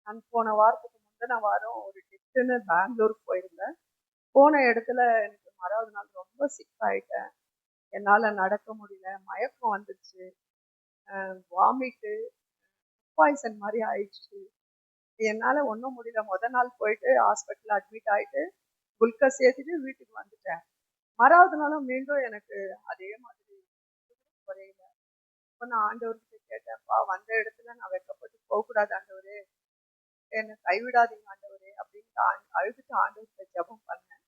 நான் போன வாரத்துக்கு முந்தின வாரம் ஒரு டெஸ்ட்டுன்னு பெங்களூருக்கு போயிருந்தேன். போன இடத்துல எனக்கு மறாவது நாள் ரொம்ப சிக் ஆயிட்டேன். என்னால நடக்க முடியல, மயக்கம் வந்துச்சு, வாமிட்டு, பாய்சன் மாதிரி ஆயிடுச்சு. என்னால ஒன்றும் முடியல. நாள் போயிட்டு ஹாஸ்பிட்டல் அட்மிட் ஆயிட்டு குளுக்கோஸ் ஏற்றிட்டு வீட்டுக்கு வந்துட்டேன். மறாவது நாளும் மீண்டும் எனக்கு அதே மாதிரி குறையல. இப்போ நான் ஆண்டவர்கிட்ட கேட்டேன்ப்பா, வந்த இடத்துல நான் வெட்கப்பட்டு போகக்கூடாது ஆண்டவரே, என்னை கைவிடாதீங்க ஆண்டவரே அப்படின்னு அழுதுட்டு ஆண்டவர்கிட்ட ஜெபம் பண்ணேன்.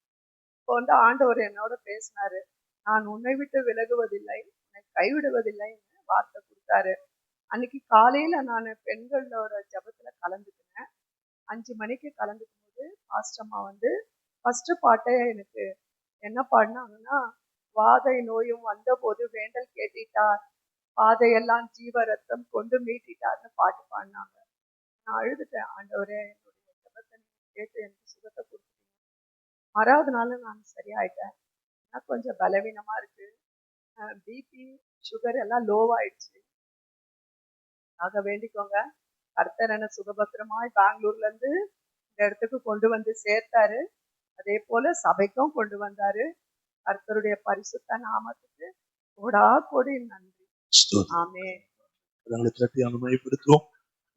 இப்போ ஆண்டவர் என்னோட பேசினாரு. நான் உன்னை விட்டு விலகுவதில்லை, உன்னை கைவிடுவதில்லைன்னு வார்த்தை கொடுத்தாரு. அன்னைக்கு காலையில நான் பெண்களோட ஜெபத்துல கலந்துக்கினேன். 5 மணிக்கு கலந்துக்கும் போது பாஸ்டம்மா ஃபர்ஸ்ட் பாட்டே எனக்கு என்ன பாடினாங்கன்னா, வாதை நோயும் வந்த போது வேண்டல் கேட்டிட்டார், பாதையெல்லாம் ஜீவ ரத்தம் கொண்டு மீட்டிட்டார்னு பாட்டு பாடினாங்க. நான் அழுதுட்டேன். ஆண்டவரே, என்னுடைய ஜெபத்தை கேட்டு எனக்கு சுகத்தை கொடுத்தீங்க. மறாவது நாள் நான் சரியாயிட்டேன். எனக்கு கொஞ்சம் பலவீனமா இருக்கு. பிபி சுகர் எல்லாம் லோவாயிடுச்சு. ஆக வேண்டிக்கோங்க. கர்த்தர் என்ன சுகபத்திரமாய் பெங்களூர்ல இருந்து இந்த இடத்துக்கு கொண்டு வந்து சேர்த்தாரு. அதே போல சபைக்கும் கொண்டு வந்தாரு. கர்த்தருடைய பரிசுத்த நாமத்துக்கு கோடா கோடி நன்றி. ஆமென். தட்டி அனுமதிப்படுத்துவோம்.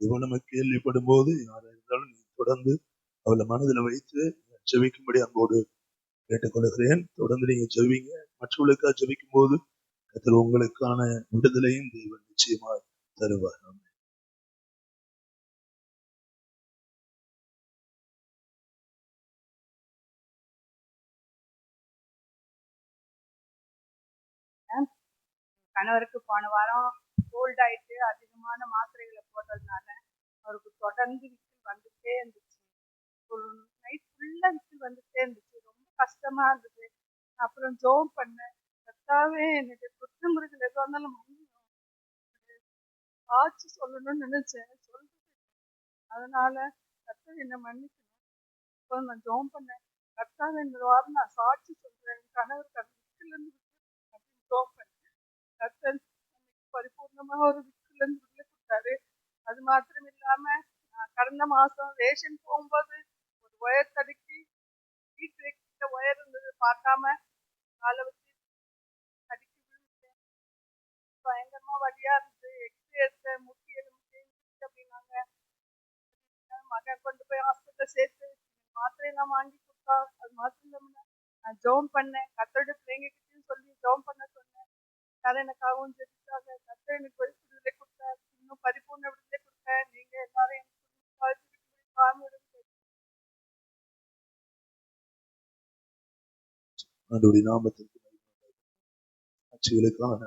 இவன் நம்ம கேள்விப்படும் போது யாராக இருந்தாலும் தொடர்ந்து அவளை மனதில் வைத்து ஜெபிக்கும்படி அன்போடு கேட்டுக்கொள்கிறேன். தொடர்ந்து நீங்க ஜெபிங்க. மற்றவர்களுக்காக ஜெபிக்கும் போது கர்த்தர் உங்களுக்கான விடுதலையும் தேவன் நிச்சயமாய் தருவார். கணவருக்கு போன வாரம் கோல்ட் ஆயிட்டு அதிகமான மாத்திரைகளை போட்டதுனால அவருக்கு தொடர்ந்து விசில் வந்துட்டே இருந்துச்சு. ஒரு நைட் ஃபுல்லா விசில் வந்துட்டே இருந்துச்சு. ரொம்ப கஷ்டமா இருந்தது. அப்புறம் ஜோம் பண்ணேன். கர்த்தாவே, எனக்கு குற்றமுறைகள் எதுவாக இருந்தாலும் ஆட்சி சொல்லணும்னு நினைச்சேன், சொல்றது. அதனால கர்த்தர் என்ன மன்னிக்கணும். இப்போ நான் ஜோம் பண்ணேன். கர்த்தாவே, இந்த வாரம் நான் சாட்சி சொல்றேன், கணவர் விசில் இருந்து அப்படின்னு ஜோம் பண்ணேன். கர்த்தர் பரிபூர்ணமா ஒரு விசில் இருந்து விடுதலை கொடுத்தாரு. அது மாத்திரம் இல்லாம கடந்த மாசம் ரேஷன் போகும்போது ஒரு ஒயர் தடுக்கி வீட்டு ஒயர் இருந்தது, பார்க்காம காலை வச்சு தடுக்கி விழுந்தேன். பயங்கரமா வலியா இருந்தது. எக்ஸ்ரே எடுத்தேன், முட்டி எலும்பு அப்படின்னாங்க. மகன் கொண்டு போய் ஹாஸ்பிட்டல் சேர்த்து மாத்திரையெல்லாம் வாங்கி கொடுத்தா. அது மாத்திரம் இல்லாம நான் ஜோம் பண்ணேன். கர்த்தருடைய பிள்ளைங்ககிட்டையும் சொல்லி ஜோம் பண்ண சொன்னேன். எனக்காகவும் ஜெபிச்சாங்க. கர்த்தர் எனக்கு விடுதலை கொடுத்தார். இன்னும் பரிபூர்ண விடுதலை கொடுத்தார். நீங்க எல்லாரும் ஆண்டவருடைய நாமத்திற்கு ஆட்சிகளுக்கான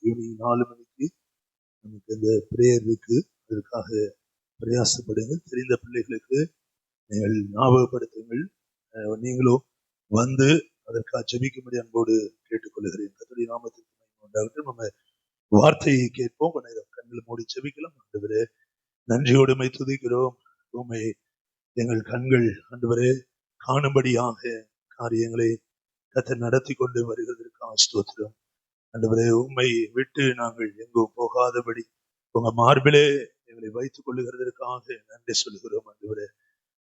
ஈவினிங் 4 மணிக்கு நமக்கு இந்த பிரேயர் இருக்கு. அதற்காக பிரயாசப்படுங்க. தெரிந்த பிள்ளைகளுக்கு நீங்கள் ஞாபகப்படுத்துங்கள். நீங்களும் வந்து அதற்காக ஜெபிக்கும்படி அன்போடு கேட்டுக்கொள்கிறேன். கர்த்தருடைய நாமத்திற்கு உண்டாகட்டும். நம்ம வார்த்தையை கேட்போம். கண்களை மூடி ஜெபிக்கலாம். ஆண்டவரே, நன்றியோடு உம்மை துதிக்கிறோம். உம்மை எங்கள் கண்கள் ஆண்டவரே காணும்படியாக காரியங்களை கர்த்தர் நடத்தி கொண்டு வருகிறதற்காக ஸ்தோத்திரம். ஆண்டவரே, உம்மை விட்டு நாங்கள் எங்கும் போகாதபடி உங்க மார்பிலே எங்களை வைத்துக் கொள்ளுகிறதற்காக நன்றி சொல்லுகிறோம். ஆண்டவரே,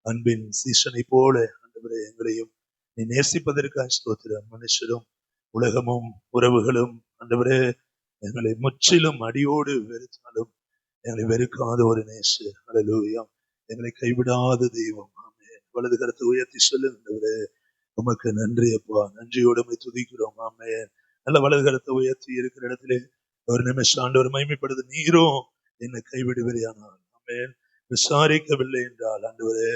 அன்பின் சீசனை போல ஆண்டவரே எங்களையும் நீ நேசிப்பதற்காக ஸ்தோத்திரம். மனுஷரும் உலகமும் உறவுகளும் ஆண்டவரே எங்களை முற்றிலும் அடியோடு வெறுத்தாலும் எங்களை வெறுக்காத ஒரு நேசு. அல்லேலூயா. எங்களை கைவிடாத தெய்வம். ஆமென். வலது கரத்தை உயர்த்தி சொல்லுங்க. உமக்கு நன்றி அப்பா. நன்றியோடு உம்மை துதிக்கிறோம். ஆமென். நல்ல வலது கரத்தை உயர்த்தி இருக்கிற இடத்திலே ஒரு நிமிஷம் ஆண்டவர் மகிமைப்படுது. நீரும் என்னை கைவிடுவீரானால், ஆமென், விசாரிக்கவில்லை என்றால் ஆண்டவரே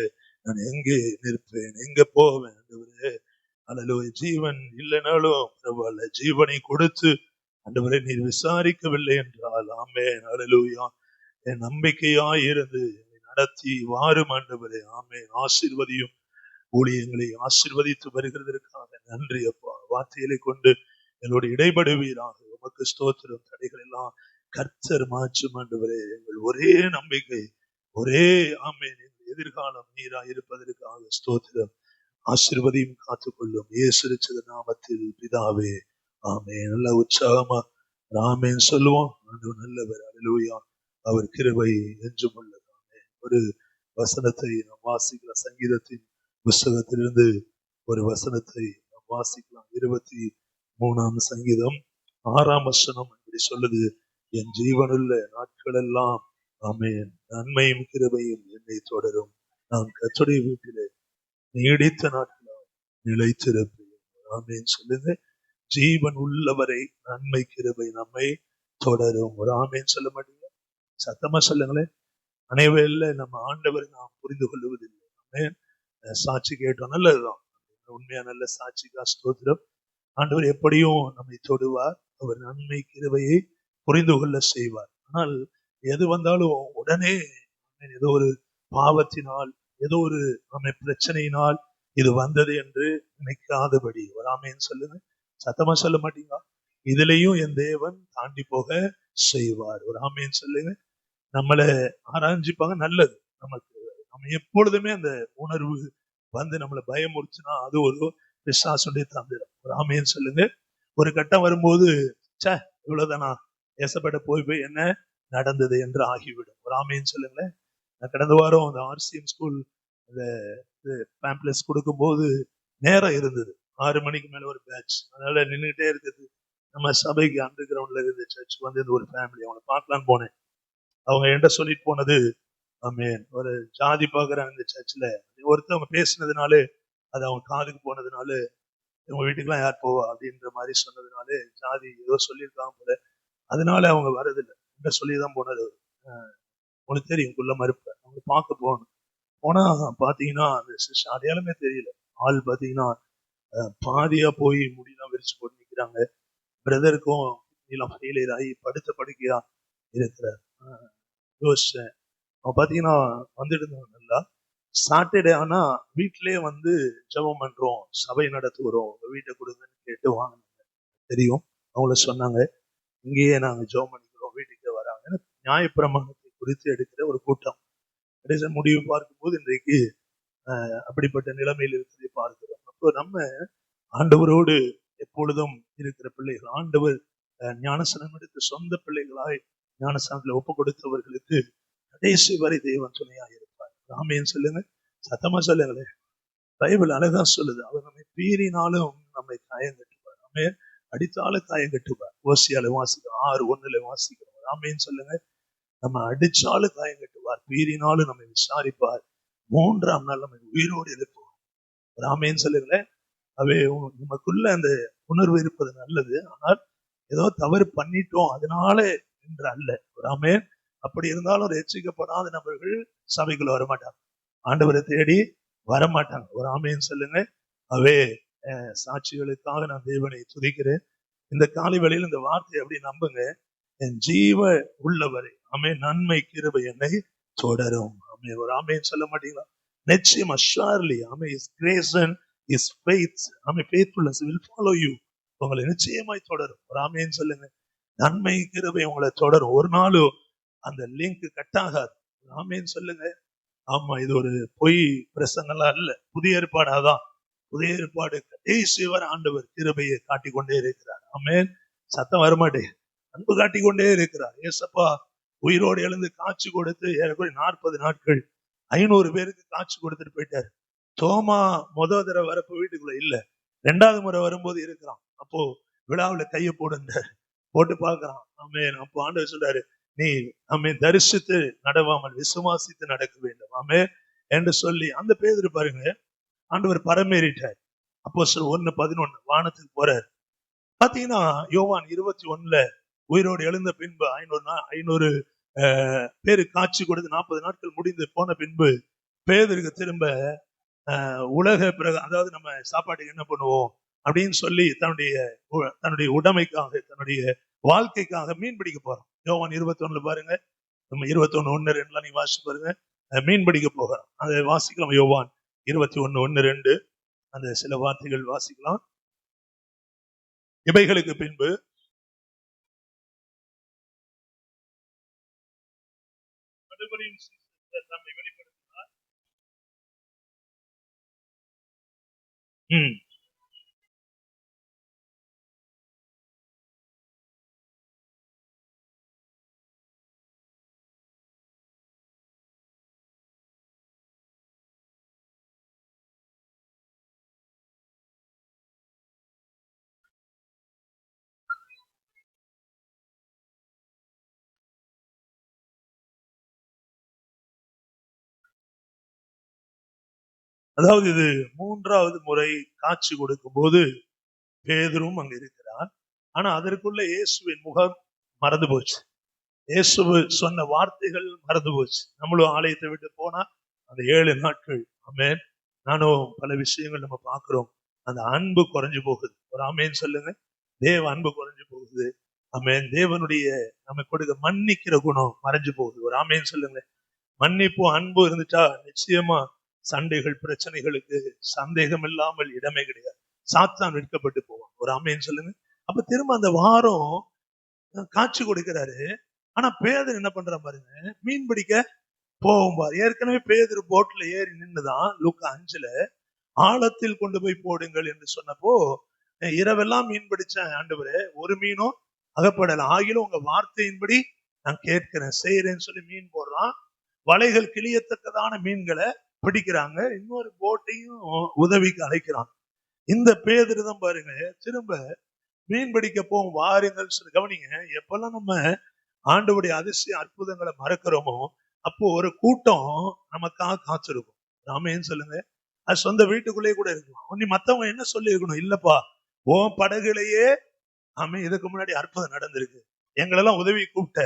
நான் எங்கே நிற்பேன், எங்க போவேன்? ஆண்டவரே, அல்லேலூயா. ஜீவன் இல்லைனாலும் பரவாயில்ல, ஜீவனை கொடுத்து ஆண்டவரே நீர் விசாரிக்கவில்லை என்றால், ஆமென், அல்லேலூயா, என் நம்பிக்கையாய் இருந்து நடத்தி வாரும் ஆண்டவரே. ஆமென். ஆசீர்வதியும். ஊழியங்களை ஆசீர்வதித்து வருகிறதற்காக நன்றி அப்பா. வார்த்தைகளை கொண்டு எங்களோட இடைபடுவீராக. உமக்கு ஸ்தோத்திரம். தடைகள் எல்லாம் கர்த்தர் மாற்றும் ஆண்டவரே. எங்கள் ஒரே நம்பிக்கை, ஒரே ஆமென், எதிர்காலம் நீரா இருப்பதற்காக ஸ்தோத்திரம். ஆசீர்வதியும் காத்துக்கொள்ளும். இயேசு கிறிஸ்துவின் நாமத்தில் பிதாவே, ஆமென். நல்ல உற்சாகமா ஆமென் சொல்லுவோம். ஆண்டவர் நல்லவர். அல்லேலூயா. அவர் கிருபை என்றும் உள்ளதாமே. ஒரு வசனத்தை நாம் வாசிக்கலாம். சங்கீதத்தின் புஸ்தகத்திலிருந்து ஒரு வசனத்தை நாம் வாசிக்கலாம். 23ஆம் சங்கீதம் 6ஆம் வசனம் இப்படி சொல்லுது, என் ஜீவனுள்ள நாட்கள் எல்லாம் ஆமென் நன்மையும் கிருபையும் என்னை தொடரும், நான் கர்த்தருடைய வீட்டிலே நீடித்த நாட்களால் நிலைத்திருப்பேன். ஆமென் சொல்லுங்க. ஜீவன் உள்ளவரை நன்மை கிருபை நம்மை தொடரும். ஒரு ஆமென் சொல்ல மாட்டீங்க? சத்தமா சொல்லுங்களேன். அனைவரில் நம்ம ஆண்டவரை நாம் புரிந்து கொள்வதில்லை. ஆமென். சாட்சி கேட்டோம், நல்லதுதான். உண்மையா நல்ல சாட்சிக்கா ஸ்தோத்திரம். ஆண்டவர் எப்படியும் நம்மை தொடுவார். அவர் நன்மை கிருபையை புரிந்து கொள்ள செய்வார். ஆனால் எது வந்தாலும் உடனே ஏதோ ஒரு பாவத்தினால், ஏதோ ஒரு நம்ம பிரச்சனையினால் இது வந்தது என்று நினைக்காதபடி ஒரு ஆமென் சொல்லுங்க. சத்தமா சொல்ல மாட்டீங்களா? இதுலயும் என் தேவன் தாண்டி போக செய்வார். ஒரு ஆமென் சொல்லுங்க. நம்மளை ஆராய்ஞ்சிப்பாங்க, நல்லது. நமக்கு நம்ம எப்பொழுதுமே அந்த உணர்வு வந்து நம்மளை பயமுறுச்சுன்னா அது ஒரு பிசாசுடைய தந்திரம். ஒரு ஆமென் சொல்லுங்க. ஒரு கட்டம் வரும்போது சே இவ்வளவுதானா, ஏசப்பட்ட போய் என்ன நடந்தது என்று ஆகிவிடும். ஒரு ஆமென் சொல்லுங்களேன். நான் கடந்த வாரம் அந்த RCM ஸ்கூல் அந்த பேம்ப்ளெட்ஸ் கொடுக்கும்போது நேரம் இருந்தது. 6 மணிக்கு மேல ஒரு பேட்ச், அதனால நின்றுகிட்டே இருக்குது. நம்ம சபைக்கு அண்டர் கிரவுண்ட்ல இருந்த சர்ச் வந்து ஒரு ஃபேமிலி, அவங்களை பார்க்கலான்னு போனேன். அவங்க என்கிட்ட சொல்லிட்டு போனது, ஆமென், ஒரு ஜாதி பார்க்குறாங்க இந்த சர்ச்சில். ஒருத்தவங்க பேசினதுனாலே அது அவங்க காதுக்கு போனதுனால, இவங்க வீட்டுக்கெல்லாம் யார் போவா அப்படின்ற மாதிரி சொன்னதுனால ஜாதி ஏதோ சொல்லியிருக்காங்க போல, அதனால அவங்க வரதில்லை. என்கிட்ட சொல்லிதான் போனது. உங்களுக்கு தெரியும் குள்ள மறுப்ப அவங்க பார்க்க போகணும். போனா பாத்தீங்கன்னா அந்த சிஸ்டர் அடையாளமே தெரியல. ஆள் பாத்தீங்கன்னா பாதியா போய் முடியெல்லாம் விரிச்சு போட்டு நிக்கிறாங்க. பிரதருக்கும் எல்லாம் ஃபெயிலியர் ஆகி படுத்த படுக்கையா இருக்கிறார். யோசிச்சேன். அவன் பாத்தீங்கன்னா வந்துட்டு இருந்தாங்க நல்லா. சாட்டர்டே ஆனா வீட்டிலேயே வந்து ஜெபம் பண்றோம், சபை நடத்துகிறோம், உங்க வீட்டை கொடுங்கன்னு கேட்டு வாங்கினாங்க. தெரியும், அவங்கள சொன்னாங்க இங்கேயே நாங்க ஜெபம் பண்ணிக்கிறோம், வீட்டுக்கே வராங்க. நியாயப்பிரமாணத்தை குறித்து எடுக்கிற ஒரு கூட்டம். கடைசி முடிவு பார்க்கும்போது இன்றைக்கு அப்படிப்பட்ட நிலைமையில் இருக்கிறதை பார்க்கிறோம். அப்போ நம்ம ஆண்டவரோடு எப்பொழுதும் இருக்கிற பிள்ளைகள், ஆண்டவர் ஞானஸ்நானம் எடுத்து சொந்த பிள்ளைகளாய் ஞானஸ்நானத்தில் ஒப்பு கொடுத்தவர்களுக்கு கடைசி வரை தேவன் துணையாக இருப்பார். ஆமென் சொல்லுங்க. சத்தமா சொல்லுங்களேன். பைபிள் அழகா சொல்லுது, அவர் நம்மை பீறினாலும் நம்மை காயம் கட்டுவார். ஆமென். அடித்தாலும் காயம் கட்டுவார். ஓசியால வாசிக்கிறோம், 6:1 வாசிக்கிறோம். ஆமென் சொல்லுங்க. நம்ம அடிச்சாலும் காயம் கட்டுவார், பீறினாலும் நம்மை விசாரிப்பார், 3ஆம் நாள் நம்ம உயிரோடு எழுப்புவார். ஒரு ஆமென் சொல்லுங்களேன். அவே நமக்குள்ள அந்த உணர்வு இருப்பது நல்லது. ஆனால் ஏதோ தவறு பண்ணிட்டோம் அதனால என்று அல்ல. ஒரு ஆமென். அப்படி இருந்தாலும் ரட்சிக்கப்படாத நபர்கள் சபைக்குள்ள வரமாட்டாங்க, ஆண்டவரை தேடி வரமாட்டாங்க. ஒரு ஆமென் சொல்லுங்க. அவே சாட்சிகளுக்காக நான் தேவனை துதிக்கிறேன். இந்த காலை வேளையில் இந்த வார்த்தையை அப்படி நம்புங்க. என் ஜீவ உள்ளவரை ஆமென் நன்மை கிருபை என்னை தொடரும். ஆமென். ஒரு ஆமென் சொல்ல மாட்டீங்களா? நிச்சயமா, surely, amen, his grace and his faith, amen, faithfulness will follow you. உங்களை நிச்சயமாய் தொடரும். ஒரு ஆமென் சொல்லுங்க. நன்மை கிருபை உங்களை தொடரும். ஒரு நாளும் அந்த லிங்க் கட் ஆகாது. ஆமென் சொல்லுங்க. ஆமா, இது ஒரு பொய் பிரசங்கெல்லாம் இல்ல. புதிய ஏற்பாடு அதான். புதிய ஏற்பாடு கடைசி வரை ஆண்டவர் கிருபையை காட்டிக்கொண்டே இருக்கிறார். ஆமென். சத்தம் வரமாட்டே. அன்பு காட்டிக்கொண்டே இருக்கிறார். ஏசப்பா உயிரோடு எழுந்து காட்சி கொடுத்து ஏறக்குறைய 40 நாட்கள் 500 பேருக்கு காட்சி கொடுத்துட்டு போயிட்டாரு. தோமா முதல் தடவை வரப்போ வீட்டுக்குள்ள இல்ல, 2வது முறை வரும்போது இருக்கிறான். அப்போ விழாவுல கையை போடுங்க, போட்டு பார்க்கறான். ஆமென். அப்போ ஆண்டவர் சொல்றாரு, நீ ஆமென் தரிசித்து நடவாமல் விசுவாசித்து நடக்க வேண்டும், ஆமென் என்று சொல்லி அந்த பேதுரு பாருங்க, ஆண்டவர் பரமேறிட்டார். அப்போஸ்தலர் 1:11 வானத்துக்கு போறார். பாத்தீங்கன்னா யோவான் 21ல உயிரோடு எழுந்த பின்பு 500 பேரு காட்சி கொடுத்து 40 நாட்கள் முடிந்து போன பின்பு பேதுருக்கு திரும்ப உலக அதாவது நம்ம சாப்பாட்டுக்கு என்ன பண்ணுவோம் அப்படின்னு சொல்லி தன்னுடைய உடைமைக்காக, தன்னுடைய வாழ்க்கைக்காக மீன் பிடிக்க போறோம். யோவான் 21ல பாருங்க, நம்ம 21:1-2 நீங்க வாசிச்சு பாருங்க. மீன் பிடிக்க போகிறோம், அதை வாசிக்கலாம். யோவான் 21:1-2 அந்த சில வார்த்தைகள் வாசிக்கலாம். இவைகளுக்கு பின்பு நம்மை வெளிப்படுத்தினார். அதாவது இது 3வது முறை காட்சி கொடுக்கும் போது பேதுரும் அங்க இருக்கிறார். ஆனா அதற்குள்ள இயேசுவின் முகம் மறந்து போச்சு. இயேசு சொன்ன வார்த்தைகள் மறந்து போச்சு. நம்மளும் ஆலயத்தை விட்டு போனா அந்த 7 நாட்கள், ஆமென், நானும் பல விஷயங்கள் நம்ம பார்க்கிறோம். அந்த அன்பு குறைஞ்சு போகுது. ஒரு ஆமென் சொல்லுங்க. தேவ அன்பு குறைஞ்சு போகுது. ஆமென். தேவனுடைய நமக்கு கொடுக்க மன்னிக்கிற குணம் மறைஞ்சு போகுது. ஒரு ஆமென் சொல்லுங்க. மன்னிப்பு அன்பு இருந்துட்டா நிச்சயமா சண்டைகள் பிரச்சனைகளுக்கு சந்தேகம் இல்லாமல் இடமே கிடையாது. சாத்தான் விற்கப்பட்டு போவான். ஒரு ஆமென் சொல்லுங்க. அப்ப திரும்ப அந்த வாரம் காட்சி கொடுக்கிறாரு. ஆனா பேதுரு என்ன பண்ற பாருங்க, மீன் பிடிக்க போகும்பார். ஏற்கனவே பேதுரு போட்ல ஏறி நின்னுதான் லூக்கா 5ல ஆழத்தில் கொண்டு போய் போடுங்கள் என்று சொன்னப்போ, இரவெல்லாம் மீன் பிடிச்சேன் ஆண்டவரே, ஒரு மீனும் அகப்படல. ஆகிலும் உங்க வார்த்தையின்படி நான் கேட்கிறேன், செய்யறேன்னு சொல்லி மீன் போடுறான். வலைகள் கிளியத்தக்கதான மீன்களை பிடிக்கிறாங்க. இன்னொரு போட்டையும் உதவிக்கு அழைக்கிறான். இந்த பேதுரு தான் பாருங்க திரும்ப மீன் பிடிக்க போவோம் வாருங்கள் சொல்லி. கவனிங்க, எப்பெல்லாம் நம்ம ஆண்டவருடைய அதிசய அற்புதங்களை மறக்கிறோமோ அப்போ ஒரு கூட்டம் நமக்காக காத்திருக்கும். ஆமென் சொல்லுங்க. அது சொந்த வீட்டுக்குள்ளேயே கூட இருக்கலாம். நீ மத்தவங்க என்ன சொல்லி இருக்கணும், இல்லப்பா உன் படகுலையே ஆமென் இதுக்கு முன்னாடி அற்புதம் நடந்திருக்கு, எங்களெல்லாம் உதவி கூப்பிட்ட,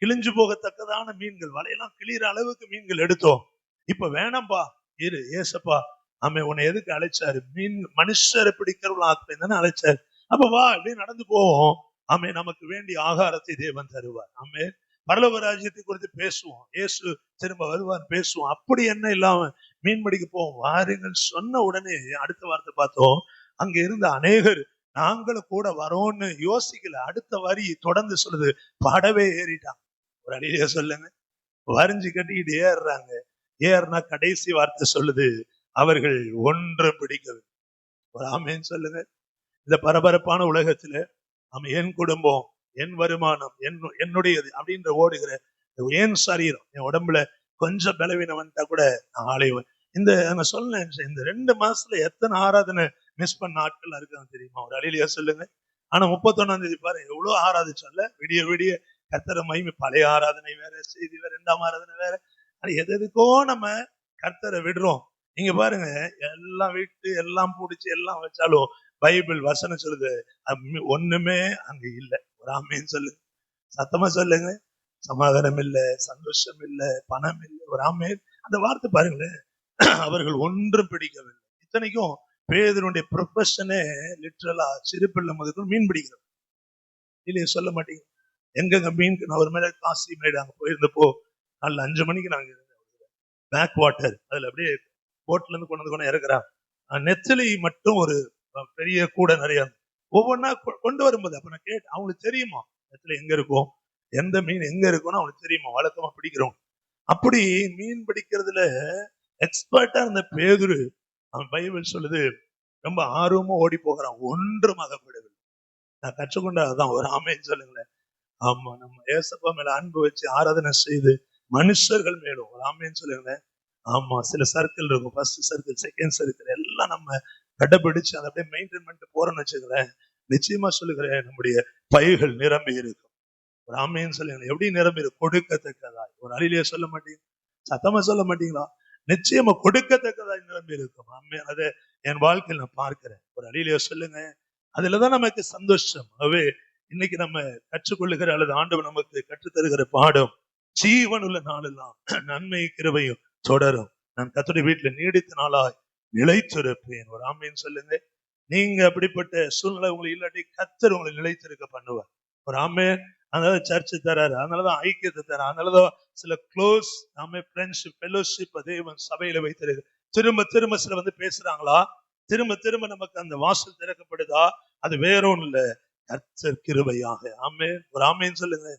கிழிஞ்சு போகத்தக்கதான மீன்கள், வலையெல்லாம் கிளியிற அளவுக்கு மீன்கள் எடுத்தோம், இப்ப வேணாம்பா இரு, ஏசப்பா ஆமென் உன்னை எதுக்கு அழைச்சாரு, மீன் மனுஷரை பிடிக்கிறவங்களா தானே அழைச்சாரு, அப்ப வா அப்படியே நடந்து போவோம். ஆமே, நமக்கு வேண்டிய ஆகாரத்தை தேவன் தருவார். ஆமே, பரலோக ராஜ்யத்தை குறித்து பேசுவோம், இயேசு திரும்ப வருவார் பேசுவோம். அப்படி என்ன இல்லாம மீன் பிடிக்க போவோம் வாருங்கள் சொன்ன உடனே அடுத்த வார்த்தை பார்த்தோம், அங்க இருந்த அநேகர் நாங்களும் கூட வரோம்னு யோசிக்கல. அடுத்த வரி தொடர்ந்து சொல்லுது, படவே ஏறிட்டாங்க. ஒரு அடியில சொல்லுங்க, வரிஞ்சு கட்டிக்கிட்டு ஏறுறாங்க. ஏறுனா கடைசி வார்த்தை சொல்லுது, அவர்கள் ஒன்று பிடிக்கவில்லை. ஒரு ஆமேன்னு சொல்லுங்க. இந்த பரபரப்பான உலகத்துல நம்ம என் குடும்பம், என் வருமானம், என்னுடையது அப்படின்ற ஓடுகிற என் சரீரம், என் உடம்புல கொஞ்சம் பலவீனம் வந்துட்டா கூட நான் ஆலயம் இந்த நான் சொன்னேன், இந்த 2 மாசத்துல எத்தனை ஆராதனை மிஸ் பண்ண ஆட்கள் இருக்காங்க தெரியுமா? ஒரு அழிலியா சொல்லுங்க. ஆனா 31ஆம் தேதி பாரு எவ்வளவு ஆராதிச்சோம்ல, விடிய விடிய கர்த்தரை மகிமை. பழைய ஆராதனை வேற, செய்தி வேற, 2ஆம் ஆராதனை வேற, எதுக்கோ நம்ம கர்த்தரை விடுறோம். நீங்க பாருங்க, எல்லாம் விட்டு எல்லாம் பிடிச்சி எல்லாம் வச்சாலும் பைபிள் வசனம் சொல்லுது ஒண்ணுமே அங்க இல்லை. ஒரு ஆமேன்னு சொல்லுங்க, சத்தமா சொல்லுங்க. சமாதானம் இல்லை, சந்தோஷம் இல்லை, பணம் இல்லை. ஒரு ஆமேன். அந்த வார்த்தை பாருங்களேன், அவர்கள் ஒன்றும் பிடிக்கவில்லை. இத்தனைக்கும் பேதுருடைய ப்ரொஃபஷனே லிட்டரலா சிறுபிள்ளை முதல் மீன் பிடிக்கிறது. இல்லையே சொல்ல மாட்டீங்க. எங்கெங்க மீன் அவர் மேல காசி மேடு அங்க போயிருந்தப்போ காலைல 5 மணிக்கு நாங்க பேக் வாட்டர், அதுல அப்படியே போட்ல இருந்து கொண்டு வந்து இறக்குறாங்க. நெத்திலி மட்டும் ஒரு பெரிய கூட நிறைய ஒவ்வொன்னா கொண்டு வரும்போது அப்ப நான் கேட்டேன், அவங்களுக்கு தெரியுமா நெத்திலி எங்க இருக்கும், எந்த மீன் எங்க இருக்கும்னு அவங்களுக்கு தெரியுமா, வழக்கமா பிடிக்கிறோம். அப்படி மீன் பிடிக்கிறதுல எக்ஸ்பர்ட்டா இருந்த பேதுரு, அவன் பைபிள் சொல்லுது ரொம்ப ஆர்வமா ஓடி போகிறான், ஒன்றும் அகப்படவில்லை. நான் கற்றுக்கொண்ட அதான். ஒரு ஆமேன்னு சொல்லுங்களேன். ஆமா, நம்ம ஏசப்பா மேல அன்பு வச்சு ஆராதனை செய்து மனுஷர்கள் மேலும் ஒரு ஆமேன்னு சொல்லுங்களேன். ஆமா, சில சர்க்கிள் இருக்கும், ஃபர்ஸ்ட் சர்க்கிள், செகண்ட் சர்க்கிள் எல்லாம் நம்ம கடைபிடிச்சு அதை அப்படியே மெயின்டைன் பண்ணிட்டு போறோம்னு வச்சுக்கிறேன். நிச்சயமா சொல்லுகிறேன், நம்முடைய பைகள் நிரம்பி இருக்கும். ஒரு ஆமேன்னு சொல்லுங்க. எப்படி நிரம்பி இருக்கும்? கொடுக்கத்தக்கதாய். ஒரு அழிலியா சொல்ல மாட்டீங்க, சத்தமா சொல்ல மாட்டீங்களா? நிச்சயமா கொடுக்கத்தக்கதாய் நிரம்பி இருக்கும். ஆமே, அதை என் வாழ்க்கையில் நான் பார்க்கிறேன். ஒரு அழிலியா சொல்லுங்க. அதுலதான் நமக்கு சந்தோஷம். ஆகவே இன்னைக்கு நம்ம கற்றுக்கொள்ளுகிற அல்லது ஆண்டவர் நமக்கு கற்றுத்தருகிற பாடம், ஜீவன் உள்ள நாளெல்லாம் நன்மை கிருபையும் தொடரும், நான் கர்த்தருடைய வீட்டுல நீடித்த நாளாய் நிலைத்திருப்பேன். ஒரு ஆமேன்னு சொல்லுங்க. நீங்க அப்படிப்பட்ட சூழ்நிலை உங்களுக்கு இல்லாட்டி கர்த்தர் உங்களை நிலைத்திருக்க பண்ணுவார். ஒரு ஆமேன். அதனால சர்ச்சு தராரு, அதனாலதான் ஐக்கியத்தை தர, அதனாலதான் சில க்ளோஸ் ஆமே ஃப்ரெண்ட்ஷிப் ஃபெலோஷிப் தேவன் சபையில வைத்திருக்கு. திரும்ப திரும்ப சில வந்து பேசுறாங்களா, திரும்ப திரும்ப நமக்கு அந்த வாசல் திறக்கப்படுதா, அது வேற ஒண்ணு இல்ல, கர்த்தர் கிருபையாக. ஆமே, ஒரு ஆமேன்னு சொல்லுங்க.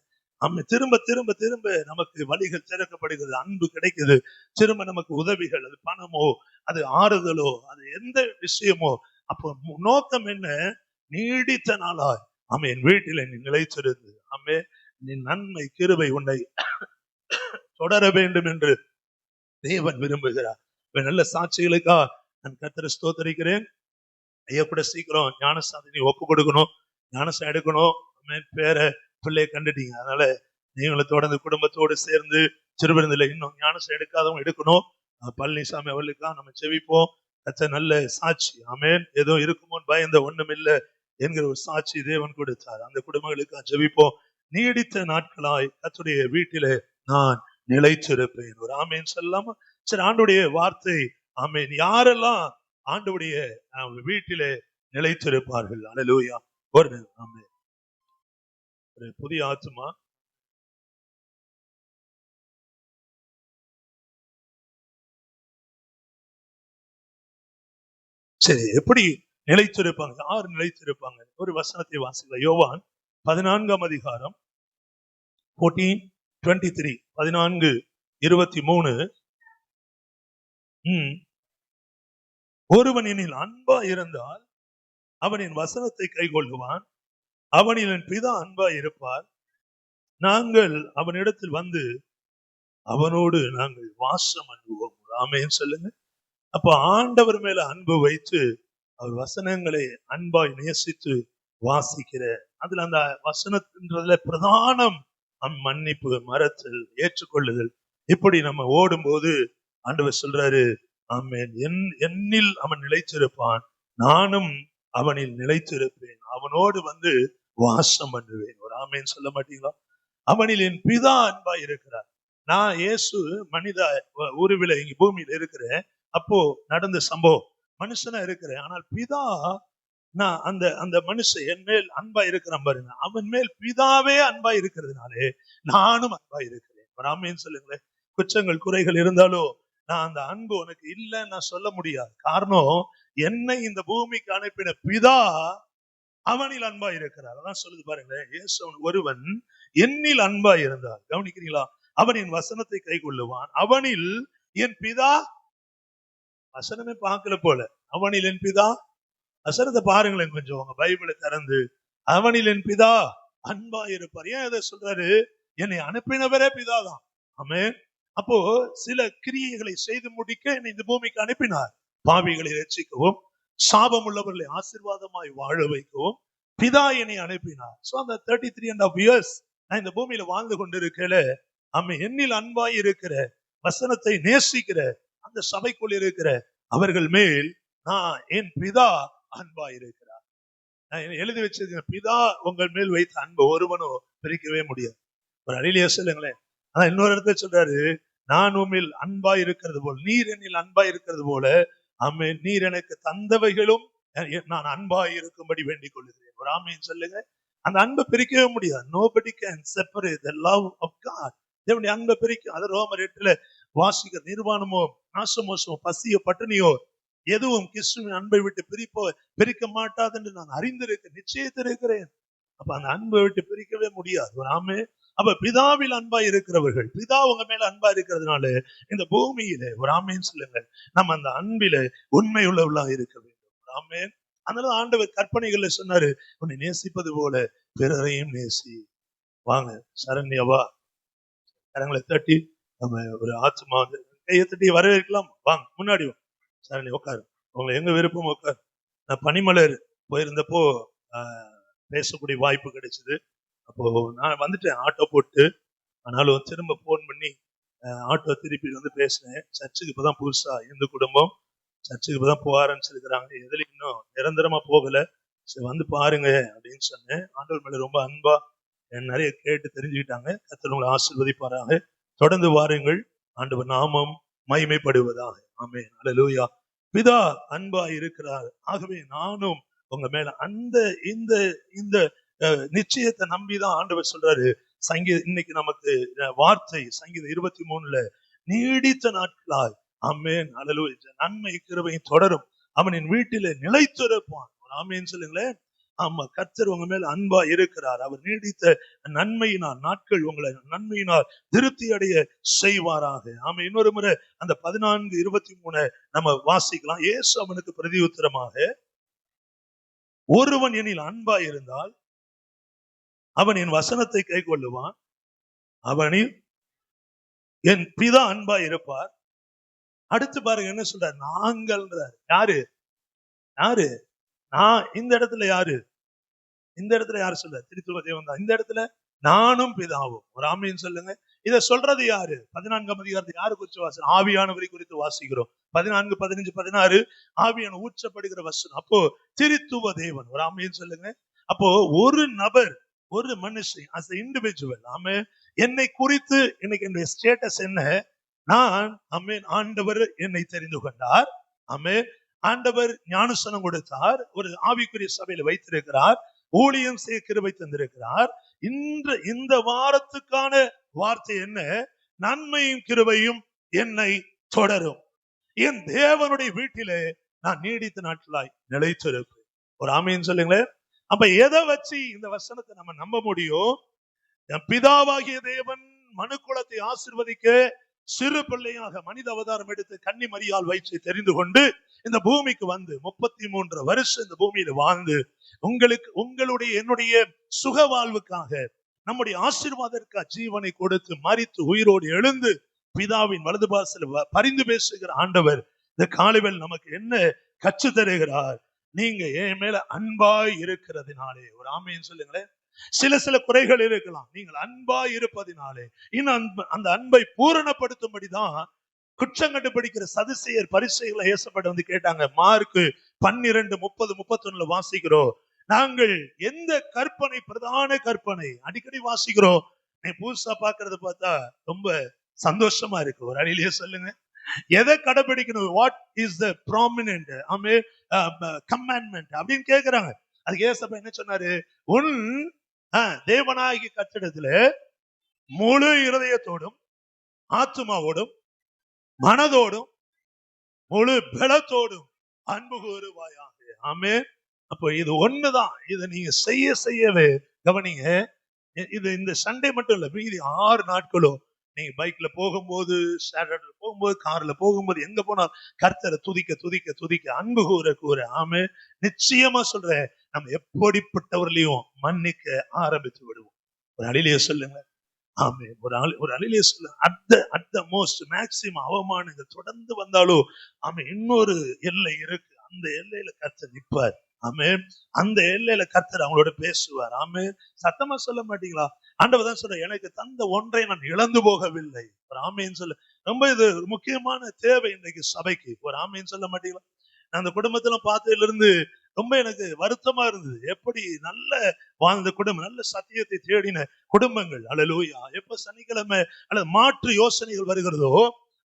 ஆமே, திரும்ப திரும்ப திரும்ப நமக்கு வழிகள் திறக்கப்படுகிறது, அன்பு கிடைக்குது, திரும்ப நமக்கு உதவிகள், அது பணமோ, அது ஆறுதலோ, அது எந்த விஷயமோ, அப்போ நோக்கம் என்ன? நீடித்த நாளாய் ஆமே என் வீட்டில் நீ நிலைத்திருந்து, ஆமே நீ நன்மை கிருபை உன்னை தொடர வேண்டும் என்று தேவன் விரும்புகிறார். நல்ல சாட்சிகளுக்கா நான் கர்த்தரை ஸ்தோத்திரிக்கிறேன். ஐயா கூட சீக்கிரம் ஞானஸ்தானத்தை நீ ஒப்பு கொடுக்கணும், ஞானஸ்தானம் எடுக்கணும். பேரை பிள்ளைய கண்டுட்டீங்க, அதனால நீங்களும் தொடர்ந்து குடும்பத்தோடு சேர்ந்து சிறுவிருந்தில இன்னும் ஞானஸ்தானம் எடுக்காதவங்க எடுக்கணும். பழனிசாமி அவர்களுக்காக நம்ம ஜெபிப்போம். கர்த்தர் நல்ல சாட்சி, ஆமென். ஏதோ இருக்குமோ பயந்த ஒண்ணும் இல்லை என்கிற ஒரு சாட்சி தேவன் கொடுத்தார். அந்த குடும்பங்களுக்காக ஜெபிப்போம். நீடித்த நாட்களாய் கர்த்தருடைய வீட்டிலே நான் நிலைத்திருப்பேன். ஒரு ஆமேன் சொல்லாம. சரி, ஆண்டுடைய வார்த்தை ஆமேன். யாரெல்லாம் ஆண்டுடைய வீட்டிலே நிலைத்திருப்பார்கள்? அல்லேலூயா. ஒரு ஆமேன். ஒரு புதிய ஆத்துமா சரி, எப்படி நிலைத்திருப்பாங்க? யார் நிலைத்திருப்பாங்க? ஒரு வசனத்தை வாசிக்கலாம். யோவான் 14ஆம் அதிகாரம் 14:23 14:23. ஒருவன் என்னில் அன்பா இருந்தால் அவனின் வசனத்தை கைக்கொள்ளுவான், அவனில் என் பிதா அன்பா இருப்பார், நாங்கள் அவனிடத்தில் வந்து அவனோடு நாங்கள் வாசம் பண்ணுவோம். ஆமென் சொல்லுங்க. அப்ப ஆண்டவர் மேல அன்பு வைத்து அவர் வசனங்களை அன்பாய் நேசித்து வாசிக்கிற அதுல அந்த வசனத்தின்றதுல பிரதானம் மன்னிப்பு, மறத்தல், ஏற்றுக்கொள்ளுதல். இப்படி நம்ம ஓடும் போது ஆண்டவர் சொல்றாரு, ஆமென், என்னில் அவன் நிலைத்திருப்பான், நானும் அவனில் நிலைத்திருப்பேன், அவனோடு வந்து வாசம் பண்ணுவேன். ஒரு ஆமென் சொல்ல மாட்டீங்களா? அவனில் என் பிதா அன்பா இருக்கிறார். நான் இயேசு மனித உருவில இங்க பூமியில இருக்கிறேன். அப்போ நடந்த சம்பவம், மனுஷனா இருக்கிறேன். ஆனால் பிதா, நான் அந்த அந்த மனுஷன் என் மேல் அன்பா இருக்கிறான் பாருங்க, அவன் மேல் பிதாவே அன்பா இருக்கிறதுனாலே நானும் அன்பா இருக்கிறேன். ஆமென் சொல்லுங்களேன். குற்றங்கள் குறைகள் இருந்தாலும் நான் அந்த அன்பு உனக்கு இல்லைன்னு நான் சொல்ல முடியாது. காரணம், என்னை இந்த பூமிக்கு அனுப்பின பிதா அவனில் அன்பா இருக்கிறார். அதான் சொல்லுது பாருங்களேன். இயேசு ஒருவன் என்னில் அன்பா இருந்தார், கவனிக்கிறீங்களா? அவனின் வசனத்தை கை கொள்ளுவான், அவனில் என் பிதா, வசனமே பார்க்கல போல, அவனில் என் பிதா, வசனத்தை பாருங்களேன் கொஞ்சம் உங்க பைபிளை திறந்து, அவனில் என் பிதா அன்பா இருப்பார். ஏன் அதை சொல்றாரு? என்னை அனுப்பினவரே பிதாதான். ஆமென். அப்போ சில கிரியைகளை செய்து முடிக்க என்னை இந்த பூமிக்கு அனுப்பினார். பாவிகளை ரட்சிக்கவும், சாபம் உள்ளவர்களை ஆசீர்வாதமாய் வாழ வைக்கவும் பிதா என்னை அனுப்பினார். சோ அந்த 33.5 years நான் இந்த பூமியில வாழ்ந்து கொண்டிருக்கல, என்னில் அன்பாய் இருக்கிற, வசனத்தை நேசிக்கிற அந்த சபைக்குள் இருக்கிற அவர்கள் மேல் நான் என் பிதா அன்பா இருக்கிறார். நான் எழுதி வச்சிருக்கேன், பிதா உங்கள் மேல் வைத்த அன்பு ஒருவனும் பிரிக்கவே முடியாது. ஒரு அழிலியா சொல்லுங்களேன். ஆனா இன்னொரு இடத்துல சொல்றாரு, நான் உம்மில் அன்பா இருக்கிறது போல, நீர் என்னில் அன்பா இருக்கிறது போல, ஆமென், நீர் எனக்கு தந்தவைகளும் நான் அன்பா இருக்கும்படி வேண்டிக் கொள்ளுகிறேன். ஒரு ஆமென் சொல்லுங்க. அந்த அன்பை பிரிக்கவே முடியாது. nobody can separate the love of God. தேவனுடைய அன்பை பிரிக்க, அது ரோமர் 8 வாசிக்க, நிர்வாணமோ நாசமோசமோ பசியோ பட்டினியோ எதுவும் கிறிஸ்துவின் அன்பை விட்டு பிரிக்க மாட்டாது என்று நான் அறிந்திருக்கிறேன், நிச்சயத்திருக்கிறேன். அப்ப அந்த அன்பை விட்டு பிரிக்கவே முடியாது. ஒரு ஆமே. அப்ப பிதாவில் அன்பா இருக்கிறவர்கள், பிதா உங்க மேல அன்பா இருக்கிறதுனால இந்த பூமியில, ஒரு ஆமேன்னு சொல்லுங்க, நம்ம அந்த அன்பில உண்மை உள்ளவர்களா இருக்க வேண்டும். ஆமேன். அதனால ஆண்டவர் கற்பனைகள்ல சொன்னாரு, உன்னை நேசிப்பது போல பிறரையும் நேசி. வாங்க சரண்யாவா, கரங்களை தட்டி நம்ம ஒரு ஆத்மா கையை தட்டி வரவேற்கலாம். வாங்க முன்னாடி சரண்யா உட்காரு, உங்களை எங்க விருப்பம் உட்காரு. நான் பனிமலர் போயிருந்தப்போ பேசக்கூடிய வாய்ப்பு கிடைச்சது. அப்போ நான் வந்துட்டேன் ஆட்டோ போட்டு. ஆனாலும் திரும்ப போன் பண்ணி ஆட்டோ திருப்பி வந்து பேசினேன். சர்ச்சுக்கு இப்பதான் புதுசா இந்து குடும்பம் சர்ச்சுக்கு இப்பதான் போக ஆரம்பிச்சிருக்கிறாங்க, எதுல இன்னும் நிரந்தரமா போகல, சரி வந்து பாருங்க அப்படின்னு சொன்னேன். ஆண்டவர் மேல ரொம்ப அன்பா நிறைய கேட்டு தெரிஞ்சுக்கிட்டாங்க. கர்த்தர் உங்களை ஆசீர்வதிப்பாராக. தொடர்ந்து வாருங்கள், ஆண்டவர் நாமம் மகிமைப்படுவதாக. ஆமென். அல்லேலூயா. பிதா அன்பா இருக்கிறார். ஆகவே நானும் உங்க மேல அந்த இந்த இந்த நிச்சயத்தை நம்பிதான் ஆண்டவர் சொல்றாரு. இன்னைக்கு நமக்கு வார்த்தை சங்கீதம் 23 நீடித்த நாட்களாய், ஆமென், அல்லேலூயா, நன்மை கிருபையும் தொடரும், அவனின் வீட்டிலே நிலைத்திருப்பான். ஆமென் சொல்லுங்களேன். ஆமா, கர்த்தர் உங்க மேல அன்பா இருக்கிறார். அவர் நீடித்த நன்மையினால் நாட்கள் உங்களை நன்மையினால் திருப்தி அடைய செய்வாராக. ஆமா. இன்னொரு முறை அந்த 14:23 நம்ம வாசிக்கலாம். இயேசு அவனுக்கு பிரதி உத்தரமாக, ஒருவன் என்னில் அன்பா இருந்தால் அவன் என் வசனத்தை கை கொள்ளுவான், அவனில் என் பிதா அன்பா இருப்பார். அடுத்து பாருங்க என்ன சொல்றார், நாங்கள்ன்றார். யாரு யாரு? நான் இந்த இடத்துல யாரு? இந்த இடத்துல யாரு சொல்ற? திருத்துவ தேவன் தான். இந்த இடத்துல நானும் பிதாவும். ஒரு ஆமீன் சொல்லுங்க. இத சொல்றது யாரு? 14ஆம் அதிகாரத்தை யாரு குறித்து வாசனம்? ஆவியானவரை குறித்து வாசிக்கிறோம். 14, 15, 16 ஆவியான ஊற்றப்படுகிற வசனம். அப்போ திருத்துவ தேவன், ஒரு ஆமென் சொல்லுங்க. அப்போ ஒரு நபர், ஒரு மனுஷன் as an individual, ஆமென், என்னை குறித்து இன்னைக்கு என்னுடைய ஸ்டேட்டஸ் என்ன? நான் ஆமென், ஆண்டவர் என்னை தெரிந்து கொண்டார். ஆமென், ஆண்டவர் ஞானஸ்நானம் கொடுத்தார், ஒரு ஆவிக்குரிய சபையில வைத்திருக்கிறார், ஊழியம் செய்ய கிருபை தந்திருக்கிறார். இந்த வாரத்துக்கான வார்த்தை என்ன? நன்மையும் கிருபையும் என்னை தொடரும், என் தேவனுடைய வீட்டிலே நான் நீடித்த நாட்களாய் நிலைத்திருப்பேன். ஒரு ஆமீன் சொல்லுங்களேன். அப்ப எதை வச்சு இந்த வசனத்தை நம்ம நம்ப முடியும்? என் பிதாவாகிய தேவன் மனுக்குலத்தை ஆசீர்வதிக்க சிறு பிள்ளையாக மனித அவதாரம் எடுத்து கன்னி மரியாள் வயிற்றை தெரிந்து கொண்டு இந்த பூமிக்கு வந்து 33 வருஷம் இந்த பூமியில வாழ்ந்து உங்களுடைய என்னுடைய சுக வாழ்வுக்காக நம்முடைய ஆசீர்வாதத்திற்காக ஜீவனை கொடுத்து மரித்து உயிரோடு எழுந்து பிதாவின் வலது பாசல பரிந்து பேசுகிற ஆண்டவர் இந்த காலையில் நமக்கு என்ன கற்று தருகிறார்? நீங்க என் மேல அன்பாய் இருக்கிறதுனாலே, ஒரு ஆமேன்னு சொல்லுங்களேன். சில குறைகள் இருக்கலாம், நீங்கள் அன்பாய் இருப்பதினாலே இன்னும் அந்த அன்பை பூரணப்படுத்தும்படிதான் குற்றம் கண்டுபிடிக்கிற சதுசேயர் பரிசேயர்களை இயேசுவிடம் வந்து கேட்டாங்க. மார்க்கு 12, 30, 31 வாசிக்கிறோம். நாங்கள் எந்த கற்பனை, பிரதான கற்பனை அடிக்கடி வாசிக்கிறோம், நீ புதுசா பாக்குறத பார்த்தா ரொம்ப சந்தோஷமா இருக்கு. ஒரு அடியிலேயே சொல்லுங்க, எதை கடைபிடிக்கணும்? What is the prominent commandment அப்படின்னு கேக்குறாங்க. அதுக்கு இயேசப்பா என்ன சொன்னாரு? உன் தேவனாகிய கர்த்தரிடத்துல முழு இருதயத்தோடும் ஆத்துமாவோடும் மனதோடும் முழு பலத்தோடும் அன்பு கூறுவாயாக. ஆமென். அப்போ இது ஒண்ணுதான். இதை நீங்க செய்யவே கவனிங்க. இது இந்த சண்டே மட்டும் இல்ல, மீதி 6 நாட்களும் நீங்க பைக்ல போகும்போது, சாட்டர்டே போகும்போது, கார்ல போகும்போது, எங்க போனாலும் கர்த்தரை துதிக்க அன்பு கூற. ஆமென். நிச்சயமா சொல்றேன், நம்ம எப்படிப்பட்டவர்களையும் மன்னிக்க ஆரம்பித்து விடுவோம். ஒரு அழிலையே சொல்லுங்க. ஆமென். ஒரு அழிலையே சொல்லுங்க. அட் த மோஸ்ட் மேக்சிமம் அவமானங்கள் தொடர்ந்து வந்தாலும் ஆமென், இன்னொரு எல்லை இருக்கு. அந்த எல்லையில கர்த்தர் நிற்பார். ஆமென். அந்த எல்லையில கர்த்தர் அவங்களோட பேசுவார். ஆமென். சத்தமா சொல்ல மாட்டீங்களா? ஆண்டவர் தான் சொல்ற, எனக்கு தந்த ஒன்றை நான் இழந்து போகவில்லை. ஒரு ஆமென் சொல்ல. ரொம்ப இது முக்கியமான தேவை இன்றைக்கு சபைக்கு. ஒரு ஆமென் சொல்ல மாட்டீங்களா? நான் அந்த குடும்பத்துல பார்த்ததுல இருந்து ரொம்ப எனக்கு வருத்தமா இருந்தது. எப்படி நல்ல வாழ்ந்த குடும்பம், நல்ல சத்தியத்தை தேடின குடும்பங்கள், அல்லேலூயா, எப்ப சனிக்கிழமை அல்லது மாற்று யோசனைகள் வருகிறதோ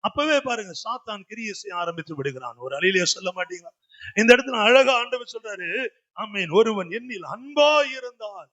அப்பவே பாருங்க சாத்தான் கிரியை செய்ய ஆரம்பித்து விடுகிறான். ஒரு அழிலையே சொல்ல மாட்டீங்களா? இந்த இடத்துல அழகா ஆண்டவர் சொல்றாரு, ஆமென், ஒருவன் என்னில் அன்பாய் இருந்தால்,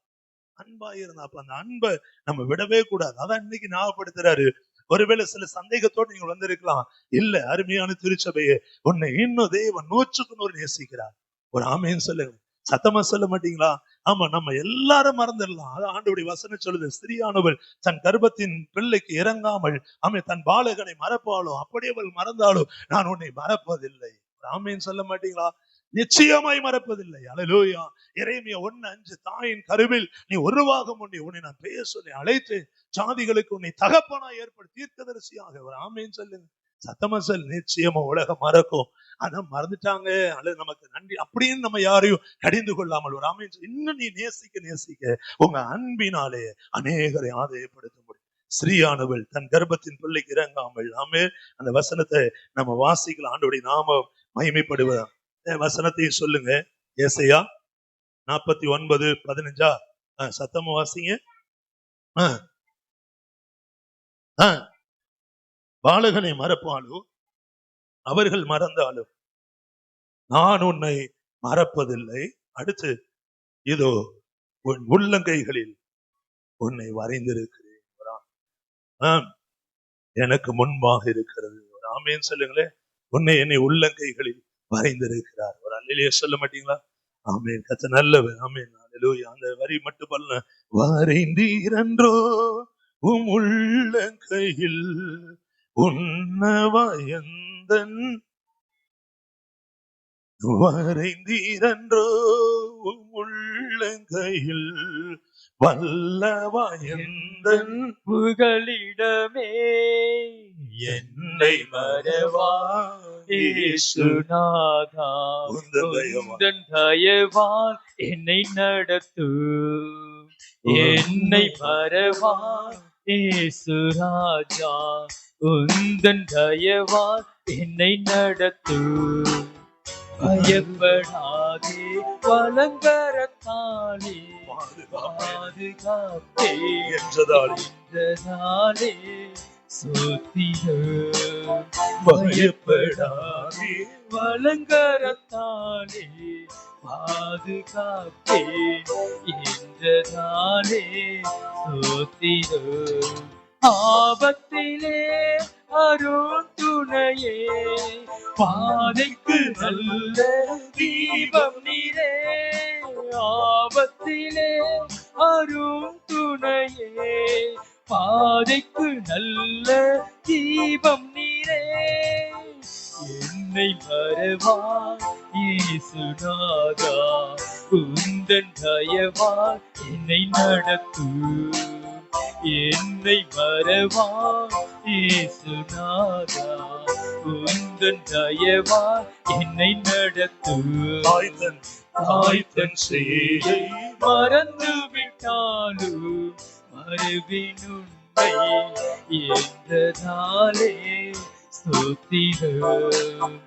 அப்ப அந்த அன்பை நம்ம விடவே கூடாது. அதான் இன்னைக்கு ஞாபகப்படுத்துறாரு. ஒருவேளை சில சந்தேகத்தோடு நீங்க வந்திருக்கலாம். இல்ல, அருமையான திருச்சபையே, உன்னை இன்னும் தேவன் 100க்கு 100 நேசிக்கிறார். ஒரு ஆமென் சொல்லுங்க. சத்தமா சொல்ல மாட்டீங்களா? ஆமா, நம்ம எல்லாரும் மறந்துடலாம். அது ஆண்டவருடைய வசனம் சொல்லுது, ஸ்திரீயானவள் தன் கர்ப்பத்தின் பிள்ளைக்கு இறங்காமல் ஆமென் தன் பாலகனை மறப்பாளோ அப்படியே அவள் மறந்தாலும் நான் உன்னை மறப்பதில்லை. ஆமென் சொல்ல மாட்டீங்களா? நிச்சயமாய் மறப்பதில்லை. அல்லேலூயா. எரேமியா 1:5, தாயின் கருவில் நீ உருவாகும் முன்னே உன்னை நான் பெயர் சொல்லி அழைத்து ஜாதிகளுக்கு உன்னை தகப்பனாய் ஏற்படுத்தி தீர்க்கதரிசியாக. ஒரு ஆமென் சொல்லுங்க. சத்தமா சொல். நிச்சயமா உலகம் மறக்கும், அதான் மறந்துட்டாங்க அல்லது நமக்கு நன்றி அப்படின்னு நம்ம யாரையும் கடிந்து கொள்ளாமல் ஒரு ஆமென் இன்னும் நீ நேசிக்க உங்க அன்பினாலே அநேகரை ஆதாயப்படுத்த முடியும். ஸ்ரீயானவள் தன் கர்ப்பத்தின் பிள்ளைக்கு இறங்காமல். ஆமென். அந்த வசனத்தை நம்ம வாசிக்கலாம். ஆண்டவருடைய நாமம் மகிமைப்படுவதா. வசனத்தையும் சொல்லுங்க. ஏசாயா 49:15 சத்தமா வாசிங்க. பாலகனை மறப்பாலும் அவர்கள் மறந்தாலும் நான் உன்னை மறப்பதில்லை. அடுத்து, இதோ உன் உள்ளங்கைகளில் உன்னை வரைந்திருக்கிறேன், எனக்கு முன்பாக இருக்கிறது. ஒரு ஆமென் சொல்லுங்களேன். உன்னை என்னை உள்ளங்கைகளில் வரைந்திருக்கிறார். ஒரு அல்லேலூயா சொல்ல மாட்டீங்களா? ஆமென். கர்த்தர் நல்லவர். ஆமென். அல்லேலூயா. அந்த வரி மட்டும் பண்ணல. வரைந்தீரன்றோ உம் உள்ளங்கையில் உன்னவயந்தன், வரைந்தீரன்றோ உம் உள்ளங்கையில் வல்லவயந்தன் புகலிடமே என்னை மறவா இயேசுநாதா, உந்தன் தயவால் என்னை நடத்து, என்னை மறவா இயேசு ராஜா உந்தன் தயவால் என்னை நடத்து. பயப்படாதே வலங்கரத்தாலே பாதுகாப்பே என்றதாலே சோத்திரம். பயப்படாதே வலங்கரத்தாலே பாதுகாப்பே என்றதாலே சோத்திரம். ஆபத்திலே அருள் துணையே, பாதைக்கு நல்ல தீபம் நீரே. ஆபத்திலே அருள் துணையே, பாதைக்கு நல்ல தீபம் நீரே. என்னை மறவா இயேசுநாதா, உந்தன் தயவால் என்னை நடத்து. என்னை மறவா இயேசுநாதா, உந்தன் தயவால் என்னை நடத்து. தாய் தன் சேயை மறந்து விட்டாலும் மறுவின் உன்னை என்றதாலே ஸ்தோத்திரம்.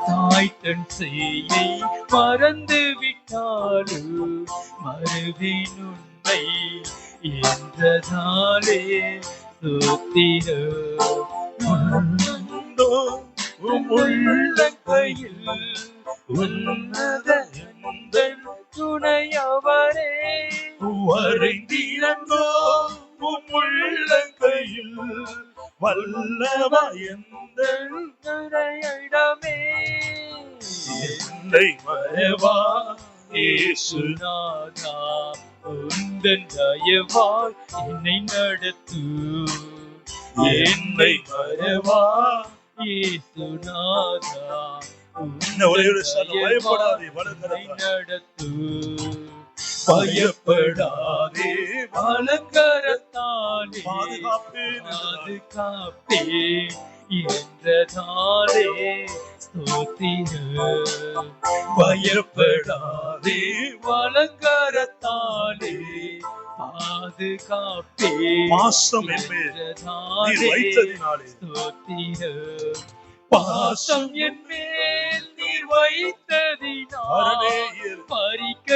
தாய் தன் சேயை மறந்து விட்டாலும் மறுவின் உன்னை என்றதாலே ஸ்தோத்திரம். உள்ளங்கையில் உன்னத எந்தன் துணையவரே, வரைந்திரங்கோ உள்ளங்கையில் வல்லவ எந்தன் துணையிடமே. என்னை மறவா இயேசுநாதா, உந்தன் தயவால் என்னை நடத்து. என்னை மறவா இயேசுநாதா, பயப்படாதே நடத்து. பயப்படாதே வலங்கரத்தாலே பாதுகாப்பே என்றதாலே ஸ்தோத்திரம். பயப்படாதே வலங்கரத்தாலே பாதுகாப்பே பாசம் என்றதாலே ஸ்தோத்திரம். பாசம் என் மேல் நீர் வைத்ததினால் பறிக்க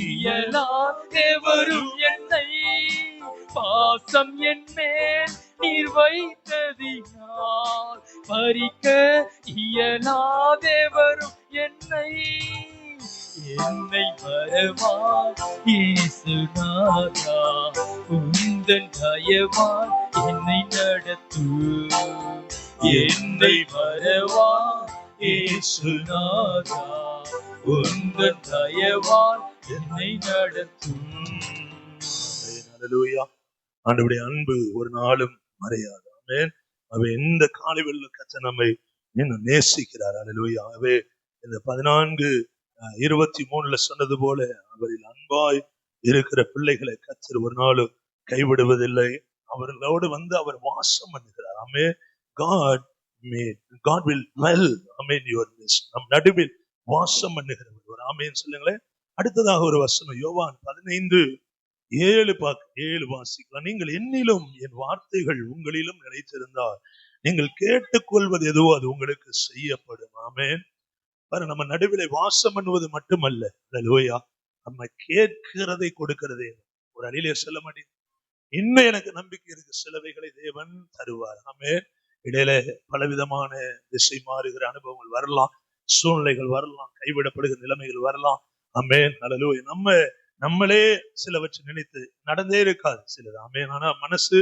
இயலாதேவரும் என்னை. பாசம் என் மேல் நீர் வைத்ததினால் பறிக்க இயலாதேவரும் என்னை. என்னை மறவா இயேசுநாதா, உந்தன் தயவால் என்னை நடத்து. என்னை மறவா இயேசுநாதா, உந்தன் தயவால் என்னை நடத்தும். ஹல்லேலூயா. ஆண்டவருடைய அன்பு ஒரு நாளும் மறையாது. ஆமென். அவர் எந்த காலை வெள்ள கர்த்தர் நம்மை இன்னும் நேசிக்கிறார். ஹல்லேலூயா. ஆகவே இந்த 14:23 சொன்னது போல அவரில் அன்பாய் இருக்கிற பிள்ளைகளை கர்த்தர் ஒரு நாளும் கைவிடுவதில்லை. அவர்களோடு வந்து அவர் வாசம் பண்ணுகிறார். ஆமென். God will dwell, amen, your midst. நம் நடுவில் வாசம் பண்ணுகிறவர் ஒரு ஆமென் சொல்லுங்களேன். அடுத்ததாக ஒரு வசனம் யோவான் 15:7 வாசிக்கலாம். நீங்கள் என்னிலும் என் வார்த்தைகள் உங்களிலும் நிலைத்திருந்தால் நீங்கள் கேட்டுக்கொள்வது எதுவோ அது உங்களுக்கு செய்யப்படும். ஆமென். நம்ம நடுவிலே வாசம் பண்ணுவது மட்டுமல்ல, ஹல்லேலூயா, நம்ம கேட்கிறதை கொடுக்கிறதே. ஒரு அழிலே சொல்ல மாட்டேன், இன்னும் எனக்கு நம்பிக்கை இருக்கு, சிலவைகளை தேவன் தருவார். ஆமென். இடையில பலவிதமான திசை மாறுகிற அனுபவங்கள் வரலாம், சூழ்நிலைகள் வரலாம், கைவிடப்படுகிற நிலைமைகள் வரலாம். ஆமென். ஹல்லேலூயா. நம்மளே சிலவற்றை நினைத்து நடந்தே இருக்காது சிலர். ஆமென். ஆனா மனசு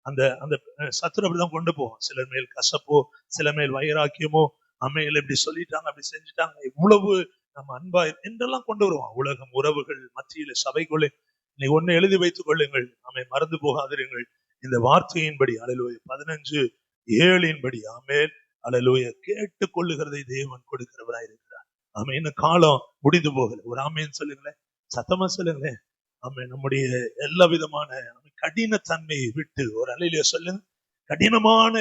அந்த அந்த சத்துரு அப்படிதான் கொண்டு போவோம். சிலர் மேல் கசப்போ, சில மேல் வைராக்கியமோ, அம்மையில இப்படி சொல்லிட்டாங்க, அப்படி செஞ்சுட்டாங்க, இவ்வளவு நம்ம அன்பா என்றெல்லாம் கொண்டு வருவோம். உலகம், உறவுகள் மத்தியில, சபைக்குள்ளே நீ ஒன்னு எழுதி வைத்துக் கொள்ளுங்கள், நம்மை மறந்து போகாதிருங்கள். இந்த வார்த்தையின்படி ஹல்லேலூயா 15:7 ஆமென். ஹல்லேலூயா. கேட்டுக் கொள்ளுகிறதை தேவன் கொடுக்கிறவராய் இருக்கிறார். ஆமென். இன்னும் காலம் முடிந்து போகல. ஒரு ஆமென் சொல்லுங்களேன், சத்தமா சொல்லுங்களேன். ஆமென். நம்முடைய எல்லா விதமான கடினத்தன்மையை விட்டு ஒரு அலையிலே சொல்லுங்க, கடினமான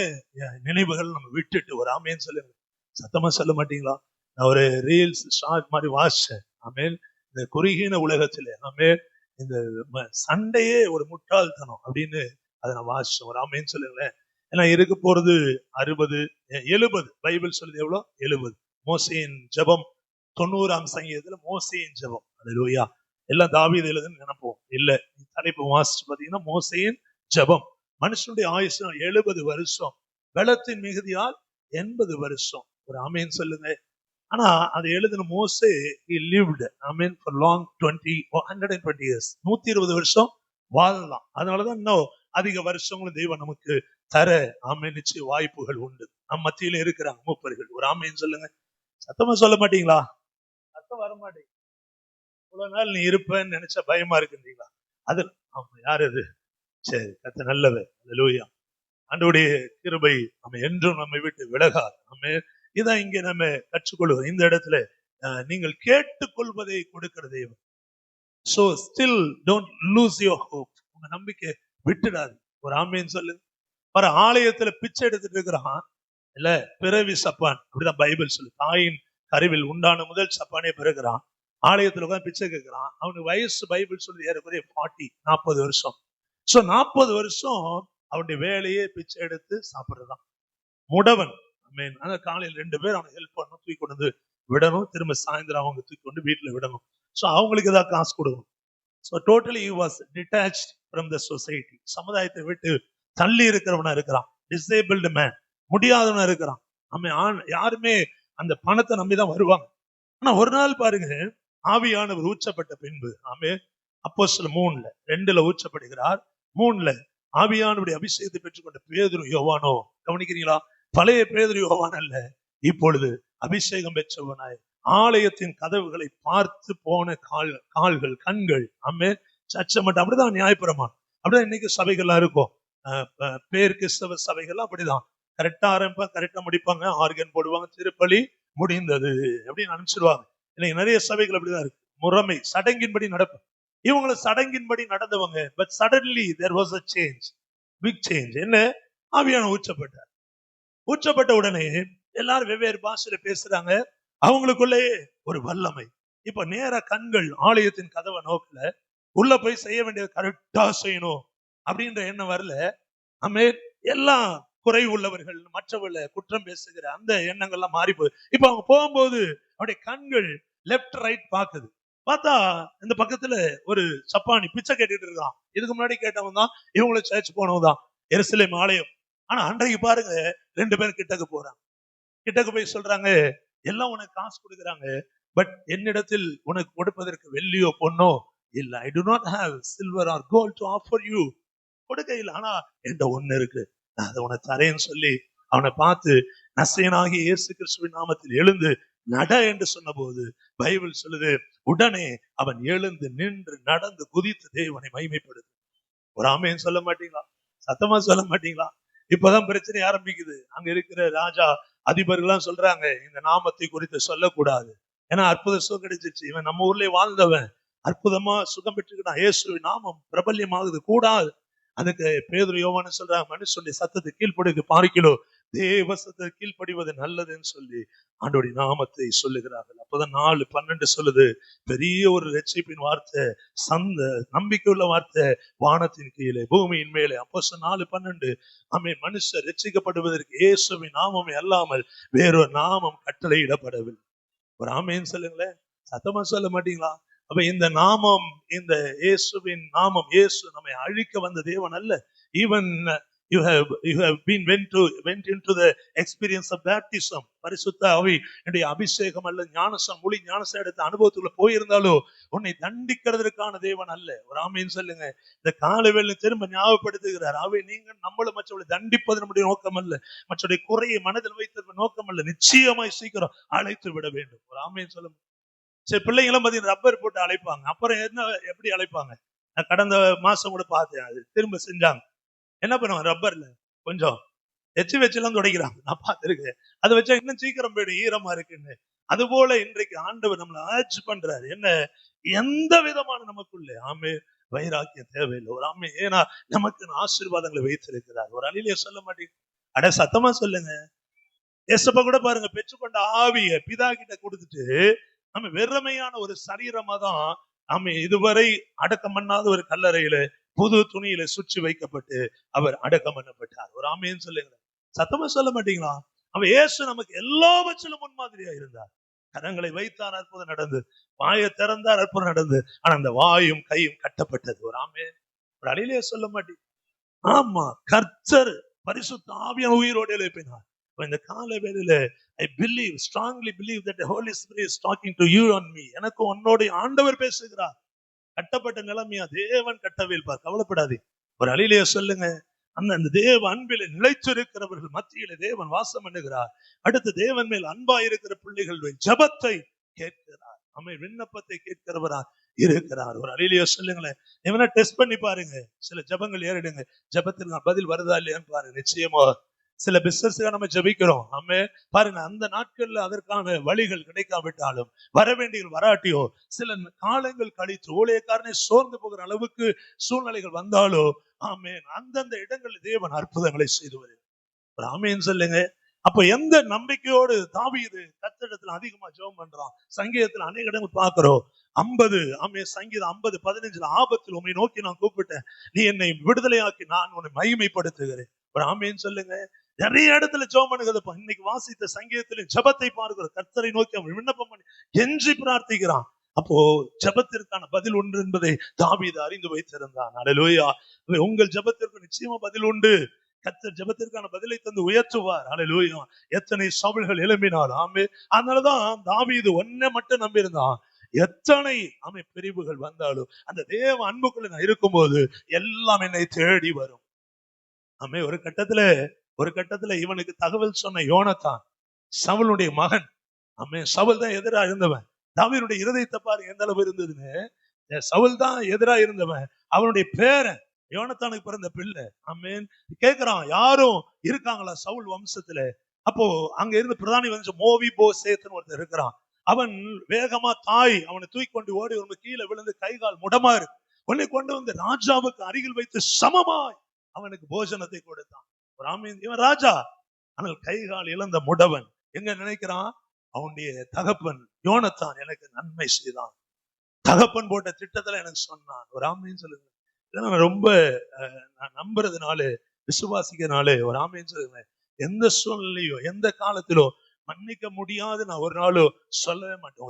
நினைவுகள் நம்ம விட்டுட்டு ஒரு ஆமென் சொல்லுங்க. சத்தமா சொல்ல மாட்டீங்களா? நான் ஒரு ரீல்ஸ் ஷார்ட் மாதிரி வாசிச்சேன். ஆமென். இந்த குறுகின உலகத்துல ஆமென், இந்த சண்டையே ஒரு முட்டாள்தனம் அப்படின்னு அதை நான் வாசிச்சோம். ஒரு ஆமேன்னு சொல்லுங்களேன். ஏன்னா இருக்க போறது 60, 70. பைபிள் சொல்லுது எவ்வளோ? 70. மோசேயின் ஜெபம் 90ஆம் சங்கீதத்துல மோசேயின் ஜெபம். அல்லேலூயா. எல்லாம் தாவீது எழுதுன்னு நினைப்போம். இல்ல, தலைப்பு வாசிச்சு பாத்தீங்கன்னா மோசேயின் ஜெபம். மனுஷனுடைய ஆயுசு 70 வருஷம், பலத்தின் மிகுதியால் 80 வருஷம். ஒரு ஆமேன்னு சொல்லுங்க. ஆனா அது எழுதின மோசே he lived amen for long 120 years. 120 வருஷம் வாழலாம். அதனாலதான் இன்னும் அதிக வருஷங்களும் தெய்வம் நமக்கு தர ஆமேன் நிச்சய வாய்ப்புகள் உண்டு. நம் மத்தியில இருக்கிறாங்க மூப்பர்கள். ஒரு ஆமேன்னு சொல்லுங்க. சத்தமா சொல்ல மாட்டீங்களா? சத்தம் வர மாட்டேங்க. இவ்வளவு நாள் நீ இருப்பேன்னு நினைச்சா பயமா இருக்குன்றீங்களா? அது ஆமா, யார் அது? சரி, கத்த நல்லவர். அல்லேலூயா. ஆண்டவருடைய கிருபை நம்ம என்றும் நம்மை விட்டு விலகாது. நம்ம இதான் இங்க நம்ம கற்றுக்கொள்வோம். இந்த இடத்துல நீங்கள் கேட்டுக்கொள்வதை கொடுக்கிற தெய்வம். So still don't lose your hope. உங்க நம்பிக்கை விட்டுடாது. ஒரு ஆமேன்னு சொல்லு. வர ஆலயத்துல பிச்சை எடுத்துட்டு இருக்கிறான் இல்ல, பிறவி சப்பான், அப்படிதான் பைபிள் சொல்லு. தாயின் கருவில் உண்டான முதல் சப்பானே பிறகுறான். ஆலயத்துல உட்காந்து பிச்சை கேட்கிறான். அவனுக்கு வயசு பைபிள் சொல்லி ஏறக்குறைய 40 வருஷம். சோ 40 வருஷம் அவனுடைய வேலையே பிச்சை எடுத்து சாப்பிடுறதான். முடவன் ஆமென். ஆனா காலையில் 2 பேர் அவனுக்கு ஹெல்ப் பண்ணணும், தூக்கி கொண்டு வந்து விடணும், திரும்ப சாயந்தரம் அவங்க தூக்கி கொண்டு வீட்டுல விடணும். சோ அவங்களுக்கு ஏதாவது காசு கொடுக்கணும். So totally he was detached from the society. சமுதாயத்தை விட்டு தள்ளி இருக்கிறவனா இருக்கிறான். டிசேபிள்டு மேன், முடியாதவனா இருக்கிறான். ஆமென். யாருமே அந்த பணத்தை நம்பிதான் வருவாங்க. ஆனா ஒரு நாள் பாருங்க, ஆவியானவர் ஊற்றப்பட்ட பின்பு ஆமென், அப்போஸ்தலர் 3:2 ஊற்றப்படுகிறார். 3 ஆவியானவருடைய அபிஷேகத்தை பெற்றுக்கொண்ட பேதுரு யோவானோ, கவனிக்கிறீங்களா? பழைய பேதுரு யோவான் அல்ல, இப்பொழுது அபிஷேகம் பெற்றவனாய் ஆலயத்தின் கதவுகளை பார்த்து போன கால்கள், கண்கள். ஆமென். சச்சமட்டம். அப்படிதான் நியாயப்பிரமாணம். அப்படிதான் இன்னைக்கு சபைகள்லாம் இருக்கும். பேர் கிறிஸ்தவ சபைகள்லாம் அப்படிதான். கரெக்டா ஆரம்பிப்பாங்க, கரெக்டா முடிப்பாங்க, ஆர்கன் போடுவாங்க, திருப்பலி முடிந்தது அப்படின்னு அனுப்பிச்சிருவாங்க. இன்னைக்கு நிறைய சபைகள் அப்படிதான் இருக்கு. முறைமை சடங்கின்படி நடக்கும். இவங்களை சடங்கின்படி நடந்தவங்க. But suddenly there was a change, big change. என்ன? ஆவியான ஊற்றப்பட்ட உடனே எல்லாரும் வெவ்வேறு பாஷையில பேசுறாங்க. அவங்களுக்குள்ளே ஒரு வல்லமை. இப்ப நேர கண்கள் ஆலயத்தின் கதவை நோக்கல, உள்ள போய் செய்ய வேண்டியது கரெக்டா செய்யணும் அப்படின்ற எண்ணம் வரல. ஆமென். எல்லாம் குறை உள்ளவர்கள், மற்றவர்களை குற்றம் பேசுகிற அந்த எண்ணங்கள்லாம் மாறி போகுது. இப்ப அவங்க போகும்போது அவருடைய கண்கள் லெப்ட் ரைட் பாக்குது. பார்த்தா இந்த பக்கத்துல ஒரு சப்பானி பிச்சை கேட்டுட்டு இருக்கான். இதுக்கு முன்னாடி கேட்டவன் தான், இவங்களை சர்ச் போனவன் தான், எருசலேம் ஆலயம். ஆனா அன்றைக்கு பாருங்க, 2 பேர் கிட்டக்கு போறாங்க. கிட்டக்கு போய் சொல்றாங்க, எல்லாம் உனக்கு காசு கொடுக்குறாங்க, பட் என்னிடத்தில் உனக்கு கொடுப்பதற்கு வெள்ளியோ பொன்னோ இல்ல. I do not have silver or gold to offer you. கொடுக்க இல்லை, ஆனா என்கிட்ட ஒண்ணு இருக்கு, நான் அதை உனக்கு தரேன்னு சொல்லி அவனை பார்த்து நசரேயனாகிய இயேசு கிறிஸ்துவின் நாமத்தில் எழுந்து நட என்று சொன்ன போது பைபிள் சொல்லுது, உடனே அவன் எழுந்து நின்று நடந்து குதித்து தேவனை மகிமைப்படுது. ஒரு ஆமேன்னு சொல்ல மாட்டீங்களா? சத்தமா சொல்ல மாட்டீங்களா? இப்பதான் பிரச்சனை ஆரம்பிக்குது. அங்க இருக்கிற ராஜா அதிபர்கள்லாம் சொல்றாங்க, இந்த நாமத்தை குறித்து சொல்லக்கூடாது. ஏன்னா அற்புத சுகம் கிடைச்சிச்சு, இவன் நம்ம ஊர்லயே வாழ்ந்தவன், அற்புதமா சுகம் பெற்றுக்கிட்டான், இயேசுவின் நாமம் பிரபல்யமாகுது, கூடாது. அதுக்கு பேதுரு யோவான் சொல்றாங்க, மனுஷனுடைய சத்தத்தை கீழ்ப்படுக்கு பார்க்கிலோ தேவ சத்தத்தை கீழ்ப்படிவது நல்லதுன்னு சொல்லி ஆண்டவருடைய நாமத்தை சொல்லுகிறார்கள். அப்பதான் 4:12 சொல்லுது, பெரிய ஒரு ரட்சிப்பின் வார்த்தை, நம்பிக்கையுள்ள வார்த்தை வானத்தின் கீழே பூமியின் மேலே. அப்போஸ்தலர் 4:12. ஆமென். மனுஷர் ரட்சிக்கப்படுவதற்கு இயேசுவின் நாமமே அல்லாமல் வேறொரு நாமம் கட்டளையிடப்படவில்லை. ஒரு ஆமேன்னு சொல்லுங்களேன். சத்தமா சொல்ல மாட்டீங்களா? அப்ப இந்த நாமம், இந்த இயேசுவின் நாமம், இயேசு நம்மை அழிக்க வந்த தேவன் அல்ல. Even you have been went into the experience of baptism. பரிசுத்த ஆவி என்னுடைய அபிஷேகம் அல்ல, ஞானசம், மொழி ஞானசம் எடுத்த அனுபவத்துக்குள்ள போயிருந்தாலோ உன்னை தண்டிக்கிறதுக்கான தேவன் அல்ல. ஒரு ஆமீன் சொல்லுங்க. இந்த காலவேளை திரும்ப ஞாபகப்படுத்துகிறார், ஆவே நீங்க நம்மள மற்றவர்களை தண்டிப்பது நம்முடைய நோக்கம் அல்ல, மற்றவருடைய குறையை மனதில் வைத்தது நோக்கம் அல்ல, நிச்சயமாய் சீக்கிரம் அழைத்து விட வேண்டும். ஒரு ஆமீன் சொல்லுங்க. சரி, பிள்ளைங்களும் பார்த்தீங்கன்னா ரப்பர் போட்டு அழைப்பாங்க. அப்புறம் என்ன, எப்படி அழைப்பாங்க? நான் கடந்த மாசம் கூட பார்த்தேன், அது திரும்ப செஞ்சாங்க. என்ன பண்ணுவாங்க, ரப்பர்ல கொஞ்சம் எச்சு வச்செல்லாம் துடைக்கிறாங்க, நான் பார்த்திருக்கேன். அதை வச்சா இன்னும் சீக்கிரம் போயிடும், ஈரமா இருக்குன்னு. அது போல இன்றைக்கு ஆண்டவர் நம்மளை ஆட்சி பண்றாரு. என்ன, எந்த விதமான நமக்குள்ளே ஆமே வைராக்கியம் தேவையில்லை. ஒரு ஆமே, ஏன்னா நமக்கு ஆசீர்வாதங்களை வைத்திருக்கிறார். ஒரு அழிலைய சொல்ல மாட்டேங்க, அட சத்தமா சொல்லுங்க. ஏசப்பா கூட பாருங்க, பெற்றுக்கொண்ட ஆவிய பிதா கிட்ட கொடுத்துட்டு நம்ம வெறுமையான ஒரு சரீரமா தான், இதுவரை அடக்கம் பண்ணாத ஒரு கல்லறையில புது துணியில சுற்றி வைக்கப்பட்டு அவர் அடக்கம் பண்ணப்பட்டார். ஒரு ஆமேன்னு சொல்லுங்க. சத்தமா சொல்ல மாட்டீங்களா? அவன் இயேசு நமக்கு எல்லாவற்றிலும் முன்மாதிரியா இருந்தார். கரங்களை வைத்தார், அற்புதம் நடந்து. வாயை திறந்தார், அற்புதம் நடந்து. ஆனா அந்த வாயும் கையும் கட்டப்பட்டது. ஒரு ஆமேன். ஒரு அழிலே சொல்ல மாட்டீங்க. ஆமா, கர்த்தர் பரிசுத்த ஆவியான உயிரோடு எழுப்பினார். இந்த கால வேளையில I believe, strongly believe that the Holy Spirit is talking to you and me. எனக்கு உன்னோட ஆண்டவர் பேசுகிறார். கட்டப்பட்ட நிலைமையா தேவன் கட்டவிழ்ப்பார், கவலைப்படாதே. ஒரு அழிலைய சொல்லுங்க. அந்த தேவ அன்பில் நிலைத்திருக்கிறவர்கள் மத்தியில தேவன் வாசம் பண்ணுகிறார். அடுத்து தேவன் மேல் அன்பா இருக்கிற பிள்ளைகளுடைய ஜபத்தை கேட்கிறார். அமை விண்ணப்பத்தை கேட்கிறவரா இருக்கிறார். ஒரு அழிலைய சொல்லுங்களேன். எவனா டெஸ்ட் பண்ணி பாருங்க. சில ஜபங்கள் ஏறிடுங்க. ஜபத்திற்கு பதில் வருதா இல்லையான்னு பாருங்க. நிச்சயமா சில பிசினஸ்க்கு நம்ம ஜபிக்கிறோம். நம்ம பாருங்க, அந்த நாட்கள்ல அதற்கான வழிகள் கிடைக்காவிட்டாலும், வரவேண்டிய வராட்டியோ, சில காலங்கள் கழித்து ஊழியக்காரனை சோர்ந்து போகிற அளவுக்கு சூழ்நிலைகள் வந்தாலோ, ஆமேன், அந்தந்த இடங்களில் தேவன் அற்புதங்களை செய்து வருகிறார். ஒரு ஆமேன் சொல்லுங்க. அப்ப எந்த நம்பிக்கையோடு தாவீது கர்த்தரிடத்துல அதிகமா ஜெபம் பண்றான்? சங்கீதத்துல அநேக இடங்கள் பார்க்கிறோம். 50 சங்கீதம் 50:15 ஆபத்தில் உம்மை நோக்கி நான் கூப்பிட்டேன், நீ என்னை விடுதலையாக்கி நான் உன்னை மகிமைப்படுத்துகிறேன். ஒரு ஆமேன் சொல்லுங்க. நிறைய இடத்துல ஜெபம் பண்ணுகிறப்ப இன்னைக்கு வாசித்த சங்கீதத்திலும் ஜெபத்தை பார்க்கிற கர்த்தரை நோக்கி அவன் விண்ணப்பம் பண்ணி கெஞ்சி பிரார்த்திக்கிறான். அப்போ ஜெபத்திற்கான பதில் உண்டு என்பதை தாவீது அறிந்து வைத்திருந்தான். அல்லேலூயா. உங்கள் ஜெபத்திற்கு நிச்சயமா பதில் உண்டு. கர்த்தர் ஜெபத்திற்கான பதிலை தந்து உயர்த்துவார். அல்லேலூயா. எத்தனை சவுல்கள் எழும்பினாலும் ஆமே. அதனாலதான் தாவீது ஒன்னை மட்டும் நம்பி இருந்தான். எத்தனை பிரிவுகள் வந்தாலும் அந்த தேவ அன்புக்குள்ள நான் இருக்கும்போது எல்லாம் என்னை தேடி வரும். ஆமே. ஒரு கட்டத்துல இவனுக்கு தகவல் சொன்ன யோனத்தான், சவுலுடைய மகன். ஆமே. சவுல் தான் எதிராக இருந்தவன். தாவீதுடைய இருதயத்தை பாரு எந்த அளவு இருந்ததுன்னு. சவுல் தான் எதிராக இருந்தவன். அவனுடைய பேரன் யோனத்தானுக்கு பிறந்த பிள்ளை. ஆமேன். கேக்குறான், யாரும் இருக்காங்களா சவுல் வம்சத்துல? அப்போ அங்க இருந்து பிரதானி வந்து மோவி போசேத்னு ஒருத்தர் இருக்கிறான். அவன் வேகமா தாய் அவனை தூக்கி கொண்டு ஓடி வந்து கீழே விழுந்து கைகால் முடமா இருக்கு. உன்னை கொண்டு வந்து ராஜாவுக்கு அருகில் வைத்து சமமாய் அவனுக்கு போஜனத்தை கொடுத்தான். ஒரு ஆமீன். இவன் ராஜா, ஆனால் கைகால் இழந்த முடவன். எங்க நினைக்கிறான்? அவனுடைய தகப்பன் யோனத்தான் எனக்கு நன்மை செய்தான், தகப்பன் போட்ட திட்டத்துல எனக்கு சொன்னான். ஒரு ஆமீன் சொல்லுங்க. இதெல்லாம் ரொம்ப நான் நம்புறதுனால, விசுவாசிக்கிறதுனால ஒரு ஆமீன் சொல்லுங்க. எந்த சூழ்நிலையோ எந்த காலத்திலோ மன்னிக்க முடியாது நான் ஒரு நாளும் சொல்லவே மாட்டேன்.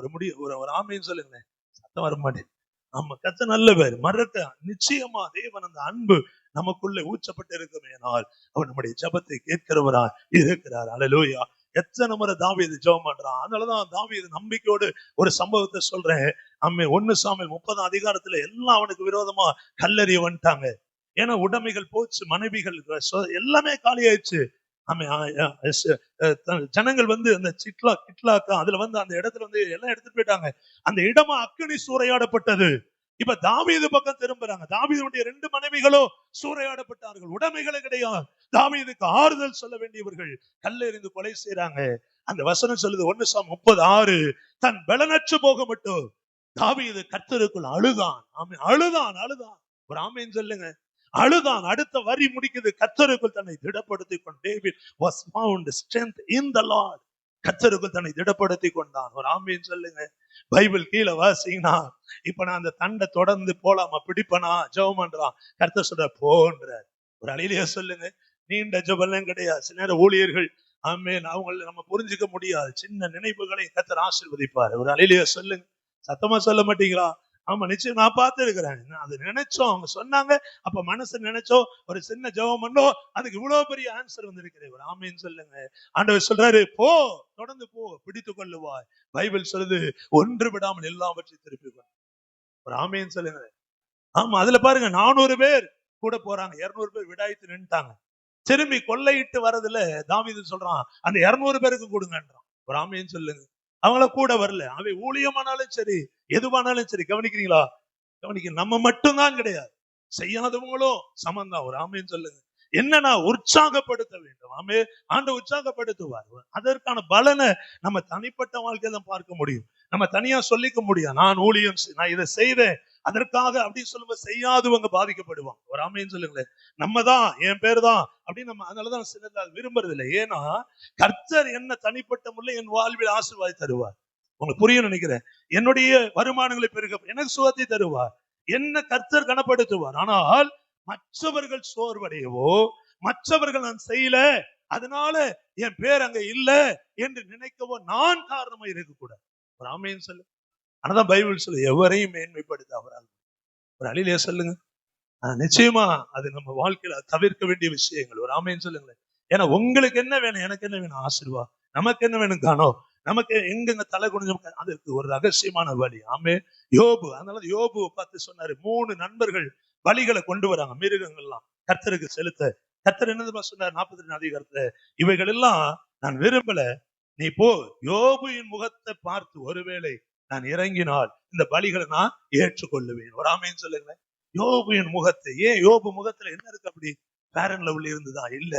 ஒரு ஆமீன் சொல்லுங்க. சத்தம் வர மாட்டேன். ஆமா, கத்த நல்ல பேர். மறக்க நிச்சயமா தேவன் அந்த அன்பு நமக்குள்ளே ஊற்றப்பட்டு இருக்குமேனால் அவர் நம்முடைய ஜெபத்தை கேட்கிறவரா இருக்கிறார். அல்லேலூயா. எத்தனை முறை தாவீது ஜெபம் பண்றான். அதனாலதான் தாவீது நம்பிக்கையோடு ஒரு சம்பவத்தை சொல்றேன். 1 சாமுவேல் 30 எல்லாம் அவனுக்கு விரோதமா கல்லெறிய வந்துட்டாங்க. ஏன்னா உடைமைகள் போச்சு, மனைவிகள் எல்லாமே காலியாயிடுச்சு. ஜனங்கள் வந்து அந்த கிட்லாக்கா அதுல வந்து அந்த இடத்துல வந்து எல்லாம் எடுத்துட்டு போயிட்டாங்க. அந்த இடமா அக்கினி சூறையாடப்பட்டது. இப்ப தாவீது பக்கம் திரும்புறாங்க. தாவீதுடைய 2 மனைவிகளோ சூறையாடப்பட்டார்கள். உடைமைகளே கிடையாது. தாவீதுக்கு ஆறுதல் சொல்ல வேண்டியவர்கள் கல்லெறிந்து கொலை செய்யறாங்க. அந்த வசனம் சொல்லுது 1 சாமுவேல் 30:6, தன் பலனற்று போக மட்டும் தாவீது கர்த்தருக்குள் அழுதான். அழுதான். ஒரு ஆமேன் சொல்லுங்க. அழுதான். அடுத்த வரி முடிக்குது, கர்த்தருக்குள் தன்னை திடப்படுத்தி கொண்டு David was found strength in the Lord. கர்த்தருக்குள் தன்னை திடப்படுத்தி கொண்டான். ஒரு ஆமீன் சொல்லுங்க. பைபிள் கீழே வாசிங்கன்னா, இப்ப நான் அந்த தண்டை தொடர்ந்து போலாமா, பிடிப்பனா, ஜெபம் பண்றான். கர்த்தர் சொல்ற போன்ற ஒரு அழிலையா சொல்லுங்க. நீண்ட ஜெபம் கிடையாது. சில நேரம் ஊழியர்கள் ஆமேன் அவங்களை நம்ம புரிஞ்சுக்க முடியாது. சின்ன நினைவுகளை கர்த்தர் ஆசீர்வதிப்பாரு. ஒரு அழிலையா சொல்லுங்க. சத்தமா சொல்ல மாட்டீங்களா? ஆமா, நிச்சயம் நான் பார்த்து இருக்கிறேன். அது நினைச்சோம், அவங்க சொன்னாங்க, அப்ப மனசு நினைச்சோம், ஒரு சின்ன ஜெபம் பண்ணோம், அதுக்கு இவ்வளவு பெரிய ஆன்சர் வந்திருக்கிறேன். ஒரு ஆமீன் சொல்லுங்க. ஆண்டவர் சொல்றாரு, போ, தொடர்ந்து போ, பிடித்துக் கொள்ளுவாய். பைபிள் சொல்லுது, ஒன்று விடாமல் எல்லாவற்றையும் திருப்பி கொண்டு. ஒரு ஆமீன் சொல்லுங்க. ஆமா, அதுல பாருங்க 400 பேர் கூட போறாங்க, 200 பேர் விடாய்த்து நின்ட்டாங்க. திரும்பி கொள்ளையிட்டு வரதுல தாவீது சொல்றான், அந்த 200 பேருக்கு கொடுங்கன்றான். ஒரு ஆமீன் சொல்லுங்க. அவங்கள கூட வரல. அவை ஊழியமானாலும் சரி, எதுவானாலும் சரி, கவனிக்கிறீங்களா? நம்ம மட்டும்தான் கிடையாது, செய்யாதவங்களும் சமந்தான். ஒரு ஆமீன் சொல்லுங்க. என்னன்னா உற்சாகப்படுத்த வேண்டும். ஆமே, ஆண்டவர் உற்சாகப்படுத்துவார். அதற்கான பலனை நம்ம தனிப்பட்ட வாழ்க்கையில பார்க்க முடியும். நம்ம தனியா சொல்லிக்க முடியும், நான் ஊழியம் நான் இதை செய்தேன் அதற்காக அப்படின்னு சொல்லும்போது செய்யாதவங்க பாதிக்கப்படுவாங்க. ஒரு ஆமீன் சொல்லுங்களேன். நம்ம தான், என் பேரு தான் அப்படின்னு நம்ம அதனாலதான் சிலர் விரும்புறது இல்லை. ஏன்னா கர்த்தர் என்ன தனிப்பட்ட முறையில் என் வாழ்வில் ஆசீர்வாதம் தருவார். உங்களுக்கு புரிய நினைக்கிறேன். என்னுடைய வருமானங்களை பெருக எனக்கு சுகத்தை தருவார். என்ன கர்த்தர் கனப்படுத்துவார். ஆனால் மற்றவர்கள் சோர்வடையவோ, மற்றவர்கள் நான் செய்யல அதனால என் பேர் அங்க இல்ல என்று நினைக்கவோ நான் காரணமா இருக்கக்கூடாது. ஒரு ஆமென் சொல்லு. ஆனாதான் பைபிள் சொல்லு, எவரையும் மேன்மைப்படுத்த அவரால். ஒரு அழிலே சொல்லுங்க. நிச்சயமா அது நம்ம வாழ்க்கையில தவிர்க்க வேண்டிய விஷயங்கள். ஒரு ஆமென் சொல்லுங்களேன். ஏன்னா உங்களுக்கு என்ன வேணும், எனக்கு என்ன வேணும், ஆசீர்வா. நமக்கு என்ன வேணும், காணோம். நமக்கு எங்க தலை குனிஞ்சோம், அதற்கு ஒரு ரகசியமான வழி. ஆமே. யோபு, அதனால யோபு பார்த்து சொன்னாரு, 3 நண்பர்கள் பலிகளை கொண்டு வராங்க, மிருகங்கள்லாம் கர்த்தருக்கு செலுத்த. கர்த்தர் என்னதுமா சொன்னார் 42 அதிகாரத்துல, இவைகள் எல்லாம் நான் விரும்பல, நீ போ, யோபுவின் முகத்தை பார்த்து ஒருவேளை நான் இறங்கினால் இந்த பலிகளை நான் ஏற்றுக்கொள்ளுவேன். ஒரு ஆமென் சொல்லுங்க. யோபுவின் முகத்தை, ஏன் யோபு முகத்துல என்ன இருக்கு அப்படி? பேரன் லெவல் இருந்துதான் இல்ல,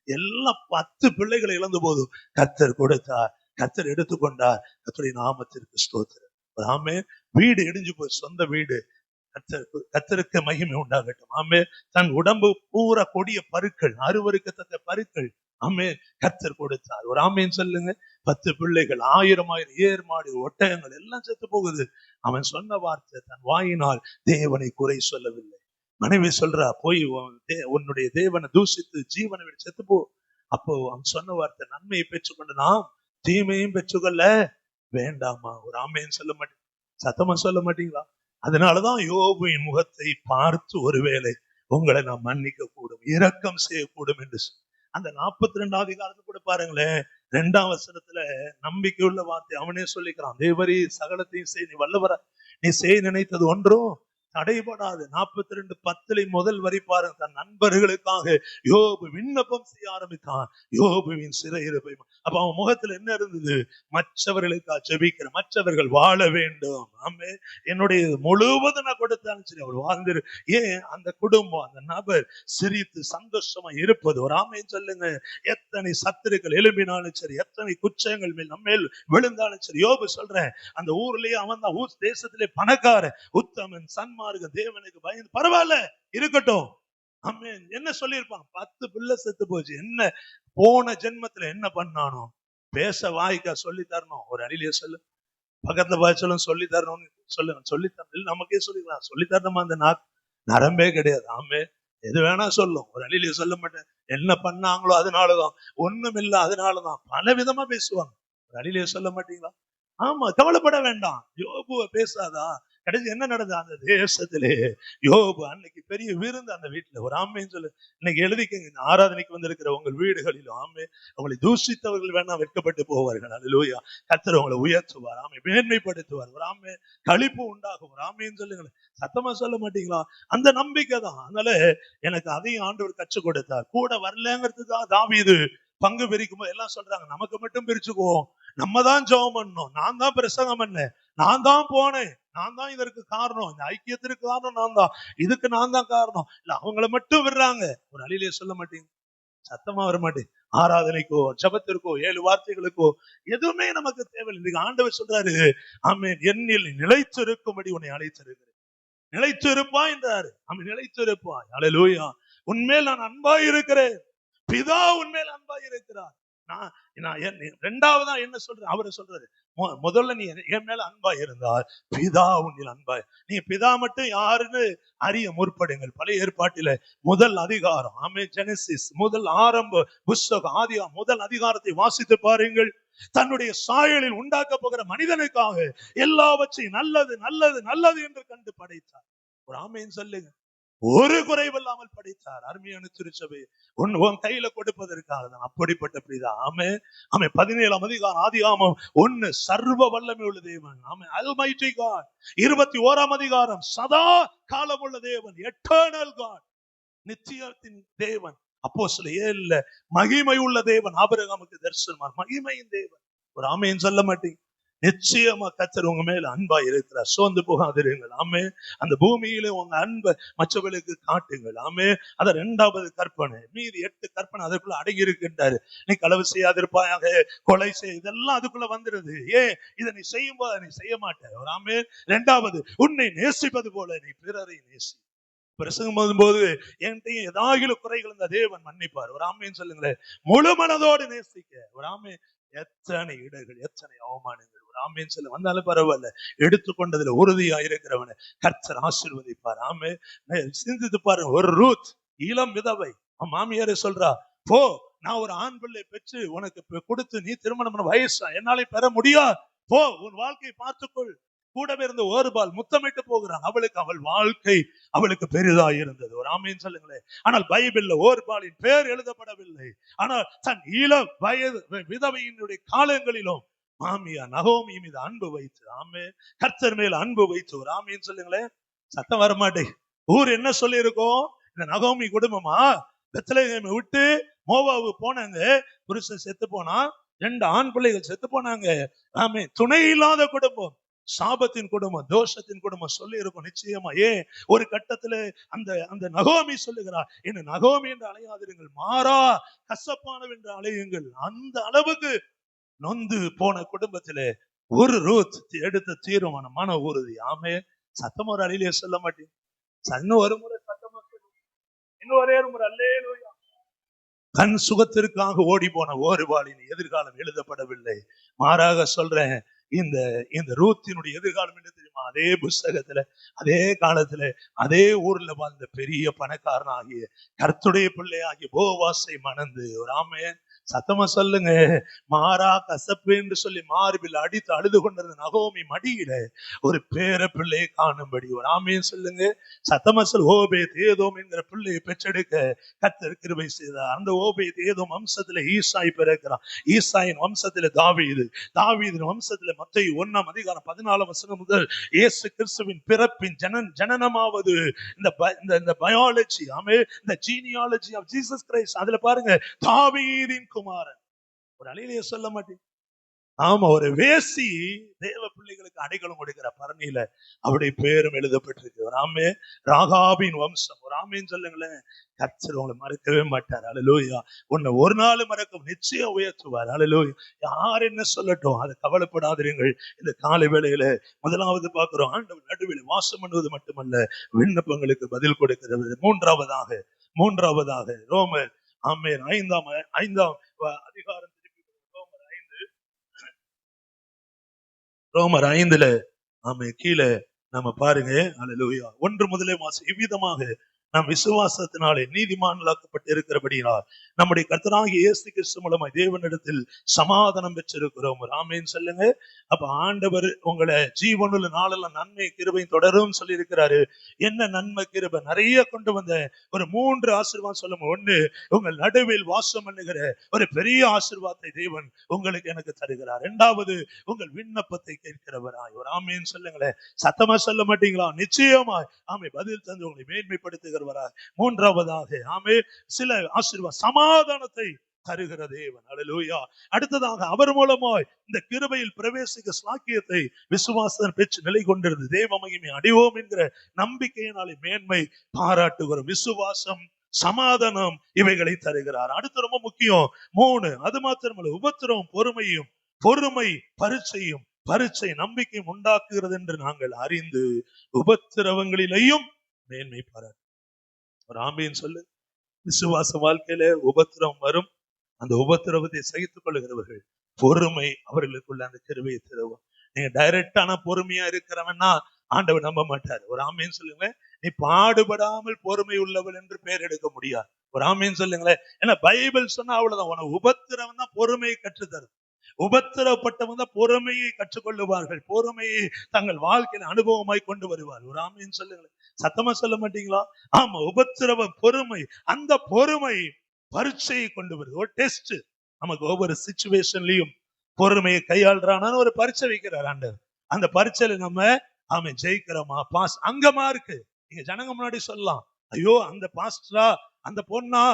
எல்லாம் 10 பிள்ளைகளை இழந்த போது கர்த்தர் கொடுத்தார், கர்த்தர் எடுத்துக்கொண்டார். கர்த்தருடைய நாமத்திற்கு ஸ்தோத்திரம். ஆமே. வீடு இடிஞ்சு போய், சொந்த வீடு, கர்த்தருக்கு மகிமை உண்டாகட்டும். ஆமே. தன் உடம்பு பூரா கொடிய பருக்கள், அருவருக்கத்தக்க பருக்கள், ஆமே, கர்த்தர் கொடுத்தார். ஒரு ஆமேன்னு சொல்லுங்க. 10 பிள்ளைகள், 1000 ஏர் மாடு ஒட்டகங்கள் எல்லாம் செத்து போகுது. அவன் சொன்ன வார்த்தை, தன் வாயினால் தேவனை குறை சொல்லவில்லை. மனைவி சொல்றா, போய் உன்னுடைய தேவனை தூசித்து ஜீவனை விட செத்து போ. அப்போ அவன் சொன்ன வார்த்தை, நன்மையை பெற்றுக்கொண்டு நாம் தீமையும் பெற்றுக்கொள்ள வேண்டாமா? ஒரு ஆமைன்னு சொல்ல மாட்டீங்க, சத்தமா சொல்ல மாட்டீங்களா? அதனாலதான் யோபுவின் முகத்தை பார்த்து ஒருவேளை உங்களை நாம் மன்னிக்க கூடும், இரக்கம் செய்யக்கூடும் என்று அந்த 42வது அதிகாரத்தை கூட பாருங்களேன். 2ஆம் வசனத்துல நம்பிக்கை உள்ள வார்த்தை அவனே சொல்லிக்கிறான், தேவரீ சகலத்தையும் செய், நீ வல்லவர, நீ செய்ய நினைத்தது ஒன்றும் தடைபடாது. 42:10 முதல் வரி பாருங்க. தன் நண்பர்களுக்காக யோபு விண்ணப்பம் செய்ய ஆரம்பித்தான், யோபுவின் சிறையிருப்பை. அப்ப அவன் முகத்துல என்ன இருந்தது? மற்றவர்களுக்காக ஜெபிக்கிற, மற்றவர்கள் வாழ வேண்டும். ஆமே. என்னுடைய முழுவதும் நான் கொடுத்தாலும் சரி, அவர் வாழ்ந்துரு. ஏன்? அந்த குடும்பம், அந்த நபர் சிரித்து சந்தோஷமா இருப்பது. ஒரு ஆமைன்னு சொல்லுங்க. எத்தனை சத்துருக்கள் எழும்பினாலும் சரி, எத்தனை குற்றங்கள் மேல் நம்ம மேல் விழுந்தாலும் சரி, யோபு சொல்றேன், அந்த ஊர்லயே அவன் தான், ஊர் தேசத்திலே பணக்கார, உத்தமன், சன்மார்க்க, தேவனுக்கு பயந்து, பரவாயில்ல இருக்கட்டும். ஆமென். என்ன சொல்லியிருப்பான்? 10 பிள்ளை செத்து போச்சு, என்ன போன ஜென்மத்துல என்ன பண்ணானோ? பேச வாய்க்கா சொல்லி தரணும். ஒரு அழிலிய சொல்லு, பக்கத்துல பாய்ச்சலும் சொல்லி தரணும்னு சொல்லுங்க. சொல்லி தரணும், நமக்கே சொல்லிக்கலாம். சொல்லி தரணுமா? அந்த நரம்பே கிடையாது. ஆமே. எது வேணா சொல்லும். ஒரு அழிலிய சொல்ல மாட்டேன், என்ன பண்ணாங்களோ அதனாலதான், ஒண்ணும் இல்ல அதனாலதான், பல விதமா பேசுவாங்க. ஒரு அழிலிய சொல்ல மாட்டீங்களா? ஆமா, கவலைப்பட வேண்டாம். யோபுவை பேசாதா? கடைசி என்ன நடந்தது? அந்த தேசத்திலே யோபு அன்னைக்கு பெரிய விருந்து அந்த வீட்டுல. ஒரு ஆமைன்னு சொல்லு. இன்னைக்கு எழுதிக்கங்க, இந்த ஆராதனைக்கு வந்திருக்கிற உங்கள் வீடுகளிலும், ஆமே, உங்களை தூஷித்தவர்கள் வேணா வெட்கப்பட்டு போவார்கள். அல்லேலூயா. கர்த்தர் உங்களை உயர்த்துவார், ஆமே, மேன்மைப்படுத்துவார். ஒரு ஆமே, களிப்பு உண்டாகும். ஒரு ஆமைன்னு சொல்லுங்களேன். சத்தமா சொல்ல மாட்டீங்களா? அந்த நம்பிக்கை தான். அதனால எனக்கு அதையும் ஆண்டவர் கற்றுக் கொடுத்தார். கூட வரலங்கிறதுக்காக தாவீது பங்கு பிரிக்கும் போது எல்லாம் சொல்றாங்க, நமக்கு மட்டும் பிரிச்சுக்குவோம், நம்ம தான் ஜெபம் பண்ணோம், நான் தான் பிரசங்கம் பண்ணேன், நான் தான் போனேன், நான் தான் இதற்கு காரணம், இந்த ஐக்கியத்திற்கு காரணம் நான் தான், இதுக்கு நான் தான் காரணம். இல்ல, அவங்கள மட்டும் விடுறாங்க. ஒரு அழிலே சொல்ல மாட்டீங்க, சத்தமா வர மாட்டேன். ஆராதனைக்கோ, ஜபத்திற்கோ, 7 வார்த்தைகளுக்கோ எதுவுமே நமக்கு தேவையில்லை. ஆண்டவர் சொல்றாரு, ஆமென், என்னில் நிலைத்திருக்கும்படி உன்னை அழைத்திருக்கிறேன். நிலைத்திருப்பா என்றாரு. அவன் நிலைத்திருப்பாய். அல்லேலூயா. உன்மேல் நான் அன்பாய் இருக்கிறேன், பிதா உன்மேல் அன்பாய் இருக்கிறார். இரண்டாவதா என்ன சொல்றேன்? அவரை சொல்றாரு, முதல்ல நீ என் மேல அன்பாய் இருந்தால் பிதா உன்னில் அன்பாய். நீ பிதா மட்டும் யாருன்னு அறிய முற்படுங்கள். பழைய ஏற்பாட்டில முதல் அதிகாரம், ஆமே, ஜெனசிஸ், முதல் ஆரம்ப புஸ்தகம், ஆதியாகமம் முதல் அதிகாரத்தை வாசித்து பாருங்கள். தன்னுடைய சாயலில் உண்டாக்க போகிற மனிதனுக்காக எல்லாவற்றையும் நல்லது நல்லது நல்லது என்று கண்டு படைத்தார். ஒரு ஆமேன்னு சொல்லுங்க. ஒரு குறைவில்லாமல் படைத்தார். அருமையான திருச்சபை, உன் கையில கொடுப்பதற்காக தான். அப்படிப்பட்ட பிதா. ஆமே. ஆமே. 17ஆம் அதிகாரம் ஆதியாகமம் 1, சர்வ வல்லமை உள்ள தேவன். ஆமே, அல்மைட்டி காட். 21ஆம் அதிகாரம், சதா காலம் உள்ள தேவன், எட்டர்னல் காட், நித்தியத்தின் தேவன். அப்போஸ்தலர் 7ல மகிமை உள்ள தேவன், ஆபிரகாமுக்கு தரிசனமானார், மகிமையின் தேவன். ஒரு ஆமேன்னு சொல்ல மாட்டீங்க? நிச்சயமா கர்த்தர் உங்க மேல அன்பா இருக்கிறார். சோர்ந்து போகாதிருங்கள். ஆமே. அந்த பூமியில உங்க அன்பை மற்றவர்களுக்கு காட்டுங்கள். ஆமே. அத 2வது கற்பனை. மீதி 8 கற்பனை அதற்குள்ள அடங்கி இருக்கின்றாரு. நீ களவு செய்யாதிருப்பாயாக, கொலை செய், இதெல்லாம் அதுக்குள்ள வந்துருது. ஏன்? இதை நீ செய்யும் போது நீ செய்ய மாட்ட. ஆமே. 2வது, உன்னை நேசிப்பது போல நீ பிறரை நேசி. பிரசங்கம் போது என்கிட்ட ஏதாகிலும் குறைகள் இந்த தேவன் மன்னிப்பார். ஒரு ஆமைன்னு சொல்லுங்களேன். முழு மனதோடு நேசிக்க ஒரு ஆமை. எத்தனை இடர்கள், எத்தனை அவமானங்கள், ஒரு ஆமைன்னு சொல்ல வந்தாலும் பரவாயில்ல, எடுத்துக்கொண்டதுல உறுதியா இருக்கிறவனை கர்த்தர் ஆசீர்வதிப்பார். ஆமே. சிந்தித்து பாருங்க, ஒரு ரூத் இளம் விதவை மாமியாரே சொல்றா, போ, நான் ஒரு ஆண் பிள்ளை பெற்று உனக்கு கொடுத்து நீ திருமணம் பண்ண வயசா, என்னாலே பெற முடியாது, போ, உன் வாழ்க்கையை பார்த்துக்கொள். கூடவே இருந்த ஓர்பால் முத்தமிட்டு போகிறான். அவளுக்கு அவள் வாழ்க்கை அவளுக்கு பெரிதா இருந்தது. ஒரு ஆமீன் சொல்லுங்களேன். ஆனால் பைபிள்ல ஓர்பாலின் பேர் எழுதப்படவில்லை. ஆனால் தன் இளம் வயது விதவையினுடைய காலங்களிலும் மாமியா நகோமி மீது அன்பு வைத்து, ஆமே, கர்த்தர் மேல் அன்பு வைத்து, ஒரு ஆமீன் சொல்லுங்களேன். சத்தம் வரமாட்டே. ஊர் என்ன சொல்லி இருக்கோம்? இந்த நகோமி குடும்பமா பெத்லகேமை விட்டு மோவாவு போனாங்க. புருஷன் செத்து போனா, 2 ஆண் பிள்ளைகள் செத்து போனாங்க. ஆமே. துணை இல்லாத குடும்பம், சாபத்தின் குடும்பம், தோஷத்தின் குடும்பம் சொல்லி இருக்கும் நிச்சயமா. ஏன் ஒரு கட்டத்துல அந்த அந்த நகோமி சொல்லுகிறார், என்ன நகோமி என்று அலையாதிருங்கள், மாறா கசப்பானவ் என்று அலையுங்கள். அந்த அளவுக்கு நொந்து போன குடும்பத்திலே ஒரு ரூத் எடுத்த தீர்மானம், மன உறுதி. ஆமே. சத்தம் ஒரு அழிலே சொல்ல மாட்டேன். இன்னும் ஒரு முறை சத்தமா சொல்லுங்க. இன்னும் ஒரே ஒரு முறை அல்லேலூயா. தன் சுகத்திற்காக ஓடி போன ஓர்பாலின் எதிர்காலம் எழுதப்படவில்லை. மாறாக சொல்றேன், இந்த ரூத்தினுடைய எதிர்காலம் என்ன தெரியுமா? அதே புஸ்தகத்துல, அதே காலத்துல, அதே ஊர்ல வாழ்ந்த பெரிய பணக்காரன் ஆகிய கர்த்தருடைய பிள்ளை ஆகிய போவாசை மணந்து, ஒரு ஆமையன் சத்தமா சொல்லுங்க, மாறா கசப்பு என்று சொல்லி மார்பில் அடித்து அழுது கொண்டிருந்த நகோமி மடியில ஒரு பேர பிள்ளையை காணும்படி, ஒரு ஆமையன் சொல்லுங்க. சத்தமா சொல். ஓபேத் ஏதோம் என்கிற பிள்ளையை பெற்றெடுக்க கர்த்தர் கிருபை செய்தார். அந்த ஓபேத் ஏதோம் வம்சத்துல ஈசாய் பிறக்கிறான். ஈசாயின் வம்சத்துல தாவீது, தாவீதின் வம்சத்துல மத்தேயு 1:14 முதல் இயேசு கிறிஸ்துவின் பிறப்பின் ஜனனமாவது இந்த பயாலஜி, ஆமே, இந்த ஜீனியாலஜி ஆஃப் ஜீசஸ் கிரைஸ்ட். அதுல பாருங்க, தாவீதின் குமாரன். ஒரு அழிலையே சொல்ல மாட்டேன். ஆமா, ஒரு வேசி தேவ பிள்ளைகளுக்கு அடைக்கலம் கொடுக்கிற பரணியில அவருடைய பேரும் எழுதப்பட்டிருக்கு. ஒரு ஆமே, ராகாபின் வம்சம். ஒரு ஆமேன்னு சொல்லுங்களேன். கர்த்தர் உங்களை மறக்கவே மாட்டார். அல்லேலூயா. உன்னை ஒரு நாள் மறக்க நிச்சயம் உயர்த்துவார். அல்லேலூயா. யார் என்ன சொல்லட்டும், அதை கவலைப்படாதீர்கள். இந்த காலை வேளையில முதலாவது பார்க்கிறோம், ஆண்டவர் நடுவில் வாசம் பண்ணுவது மட்டுமல்ல, விண்ணப்பங்களுக்கு பதில் கொடுக்கிறது. மூன்றாவதாக ரோமர், ஆமென், 5ஆம் அதிகாரம், ரோமர் 5ல ஆமே கீழே நம்ம பாருங்க. அல்லேலூயா. 1 முதலே வாசி. இவ்விதமாக நாம் விசுவாசத்தினாலே நீதிமான்களாக்கப்பட்டு இருக்கிறபடியால் நம்முடைய கர்த்தராகிய இயேசு கிறிஸ்து மூலமாய் தேவனிடத்தில் சமாதானம் பெற்றிருக்கிறோம். ஆமென் சொல்லுங்க. அப்ப ஆண்டவர் உங்களை ஜீவனுள்ள நாளெல்லாம் நன்மை கிருபையும் தொடரும் சொல்லி இருக்கிறாரு. என்ன நன்மை கிருபை? நிறைய கொண்டு வந்த ஒரு 3 ஆசீர்வாதம் சொல்லுங்க. 1, உங்கள் நடுவில் வாசம் பண்ணுகிற ஒரு பெரிய ஆசீர்வாதத்தை தேவன் உங்களுக்கு எனக்கு தருகிறார். 2வது, உங்கள் விண்ணப்பத்தை கேட்கிறவராய். ஒரு ஆமென் சொல்லுங்களேன். சத்தமா சொல்ல மாட்டீங்களா? நிச்சயமாய் ஆமே பதில் தந்து உங்களை மேன்மைப்படுத்துகிறவராய். 3வதாக ஆமே சில ஆசீர்வாத சமாதானத்தை தருகிற தேவன். அல்லேலூயா. அடுத்ததாக அவர் மூலமாய் இந்த கிருபையில் பிரவேசிக்க ஸ்லாக்கியத்தை விசுவாசம் பெற்று நிலை கொண்டிருந்து தேவ மகிமை அடைவோம் என்கிற நம்பிக்கையினாலே மேன்மை பாராட்டுகிறோம். விசுவாசம், சமாதானம் இவைகளை தருகிறார். அடுத்து ரொம்ப முக்கியம் 3, அது மாத்திரமல்ல, உபத்திரவம் பொறுமையும், பொறுமை பரீட்சையும், பரீட்சை நம்பிக்கையும் உண்டாக்குகிறது என்று நாங்கள் அறிந்து உபத்திரவங்களிலேயும் மேன்மை பாராட்டு. ஒரு ஆமீன் சொல்லு. விசுவாச வாழ்க்கையில உபத்திரவம் வரும். அந்த உபத்திரவத்தை சகித்துக் கொள்ளுகிறவர்கள் பொறுமை அவர்களுக்குள்ள அந்த கிருபையை தருவோம். நீங்க டைரக்டான பொறுமையா இருக்கிறவன்னா ஆண்டவர் நம்ப மாட்டார். ஒரு ஆமீன் சொல்லுங்க. நீ பாடுபடாமல் பொறுமை உள்ளவள் என்று பெயர் எடுக்க முடியாது. ஒரு ஆமீன் சொல்லுங்களேன். ஏன்னா பைபிள் சொன்னா அவ்வளவுதான். உனக்கு உபத்திரவம் தான் பொறுமையை கற்றுத்தரும். உபத்திரப்பட்டவங்க தான் பொறுமையை கற்றுக்கொள்ளுவார்கள். பொறுமையை தங்கள் வாழ்க்கையில அனுபவமாய் கொண்டு வருவார். ஒரு ஆமீன் சொல்லுங்களேன். சத்தமா சொல்ல மாட்டீங்களா? ஆமா, உபத்திரவம், பொறுமை. அந்த பொறுமை பரீட்சையை கொண்டு வருது. ஒரு டெஸ்ட். நமக்கு ஒவ்வொரு சிச்சுவேஷன்லயும் பொறுமையை கையாளுறான ஒரு பரீட்சை வைக்கிறார் ஆண்டவர். அந்த பரீட்சையில நம்ம ஆமா ஜெயிக்கிறோமா, பாஸ், அங்கமா இருக்கு. நீங்க ஜனங்க முன்னாடி சொல்லலாம், ஐயோ அந்த பாஸ்டரா, அந்த பொண்ணா,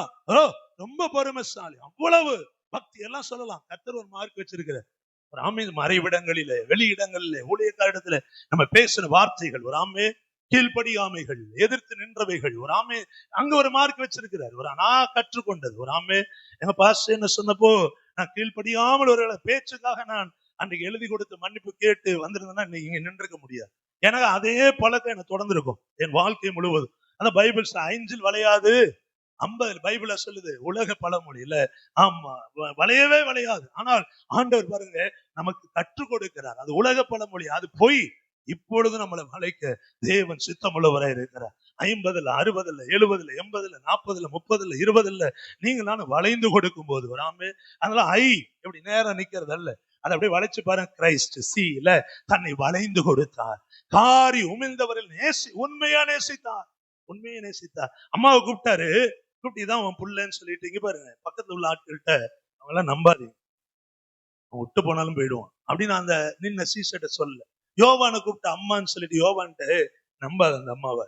ரொம்ப பொறுமைசாலி, அவ்வளவு பக்தி எல்லாம் சொல்லலாம். கர்த்தர் ஒரு மார்க் வச்சிருக்கிறார். ஒரு ஆமே மறைவிடங்களிலே, வெளியிடங்களிலே, ஊழியக்காரிடத்துல நம்ம பேசின வார்த்தைகள், ஒரு ஆமே கீழ்ப்படியாமைகள், எதிர்த்து நின்றவைகள், ஒரு ஆமே அங்க ஒரு மார்க் வச்சிருக்கிறார். ஒரு நான் கற்றுக்கொண்டது, ஒரு ஆமே எங்க பாஸ்டர் என்ன சொன்னப்போ, நான் கீழ்ப்படியாமல் ஒரு பேச்சுக்காக நான் அன்றைக்கு எழுதி கொடுத்து மன்னிப்பு கேட்டு வந்திருந்தேன்னா இன்னைக்கு இங்க நின்றுக்க முடியாது. எனக்கு அதே பழக்கம் எனக்கு தொடர்ந்து இருக்கும் என் வாழ்க்கை முழுவதும். அந்த பைபிள் 5 வளையாது 50 பைபிள சொல்லுது. உலக பழமொழி இல்ல, ஆமா, வளையவே வளையாது. ஆனால் ஆண்டவர் பாருங்க நமக்கு கற்றுக் கொடுக்கிறார். அது உலக பழமொழி, அது பொய். இப்பொழுது நம்மளை வளைக்க தேவன் சித்தமுள்ளவராய் இருக்கிறார். 50ல 60ல 70ல 80ல 40ல 30ல 20ல நீங்க நானும் வளைந்து கொடுக்கும் போது வராம, அதனால எப்படி நேரம் நிக்கிறது அல்ல, அதை அப்படியே வளைச்சு பாருங்க. கிரைஸ்ட் சீல தன்னை வளைந்து கொடுத்தார். காரி உமிழ்ந்தவரில் உண்மையா நேசித்தார். உண்மையை நேசித்தார். அம்மாவை கூப்பிட்டாரு. கூப்பிட்டு இதான் உன் புள்ளன்னு சொல்லிட்டு, இங்க பாருங்க பக்கத்துல உள்ள ஆட்கள்கிட்ட அவங்க எல்லாம் நம்பாதீங்க, விட்டு போனாலும் போயிடுவான் அப்படின்னு அந்த நின்ன சீசட்ட சொல்ல. யோவானை கூப்பிட்டு அம்மான்னு சொல்லிட்டு யோவான்ட்டு நம்பாத அந்த அம்மாவை,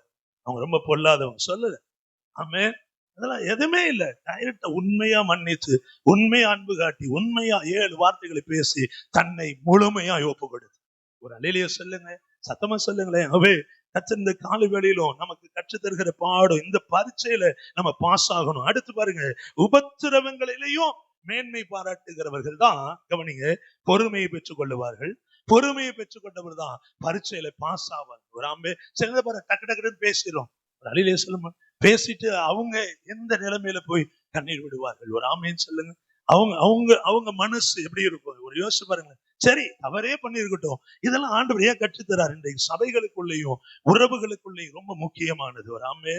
அவங்க ரொம்ப பொல்லாதவங்க சொல்லல. ஆமே, அதெல்லாம் எதுவுமே இல்ல. டைரக்டா உண்மையா மன்னித்து, உண்மையா அன்பு காட்டி, உண்மையா 7 வார்த்தைகளை பேசி தன்னை முழுமையா ஒப்பு கொடுத்து. ஒரு அலையிலேயே சொல்லுங்க, சத்தமா சொல்லுங்களேன். அவே இந்த கால வேளையிலும் நமக்கு கற்று தருகிற பாடம், இந்த பரீட்சையில நம்ம பாஸ் ஆகணும். அடுத்து பாருங்க, உபத்திரவங்களிலேயும் மேன்மை பாராட்டுகிறவர்கள் தான் கவனிங்க பொறுமையை பெற்றுக் கொள்ளுவார்கள். பொறுமையை பெற்றுக் கொண்டவர் தான் பரீட்சையில பாஸ் ஆவார். ஒரு ஆம்பே சில பாரு டக்கு டக்குன்னு பேசிடும். ஒரு அழிலே சொல்லுமா பேசிட்டு அவங்க எந்த நிலைமையில போய் கண்ணீர் விடுவார்கள். ஒரு ஆமைன்னு சொல்லுங்க. அவங்க அவங்க அவங்க மனசு எப்படி இருக்கும் ஒரு யோசிச்சு பாருங்க. சரி, அவரே பண்ணிருக்கட்டும். இதெல்லாம் ஆண்டவர் ஏன் கற்றுத்தரார்? இன்றைக்கு சபைகளுக்குள்ளேயும் உறவுகளுக்குள்ளேயும் ரொம்ப முக்கியமானது. ஒரு ஆமே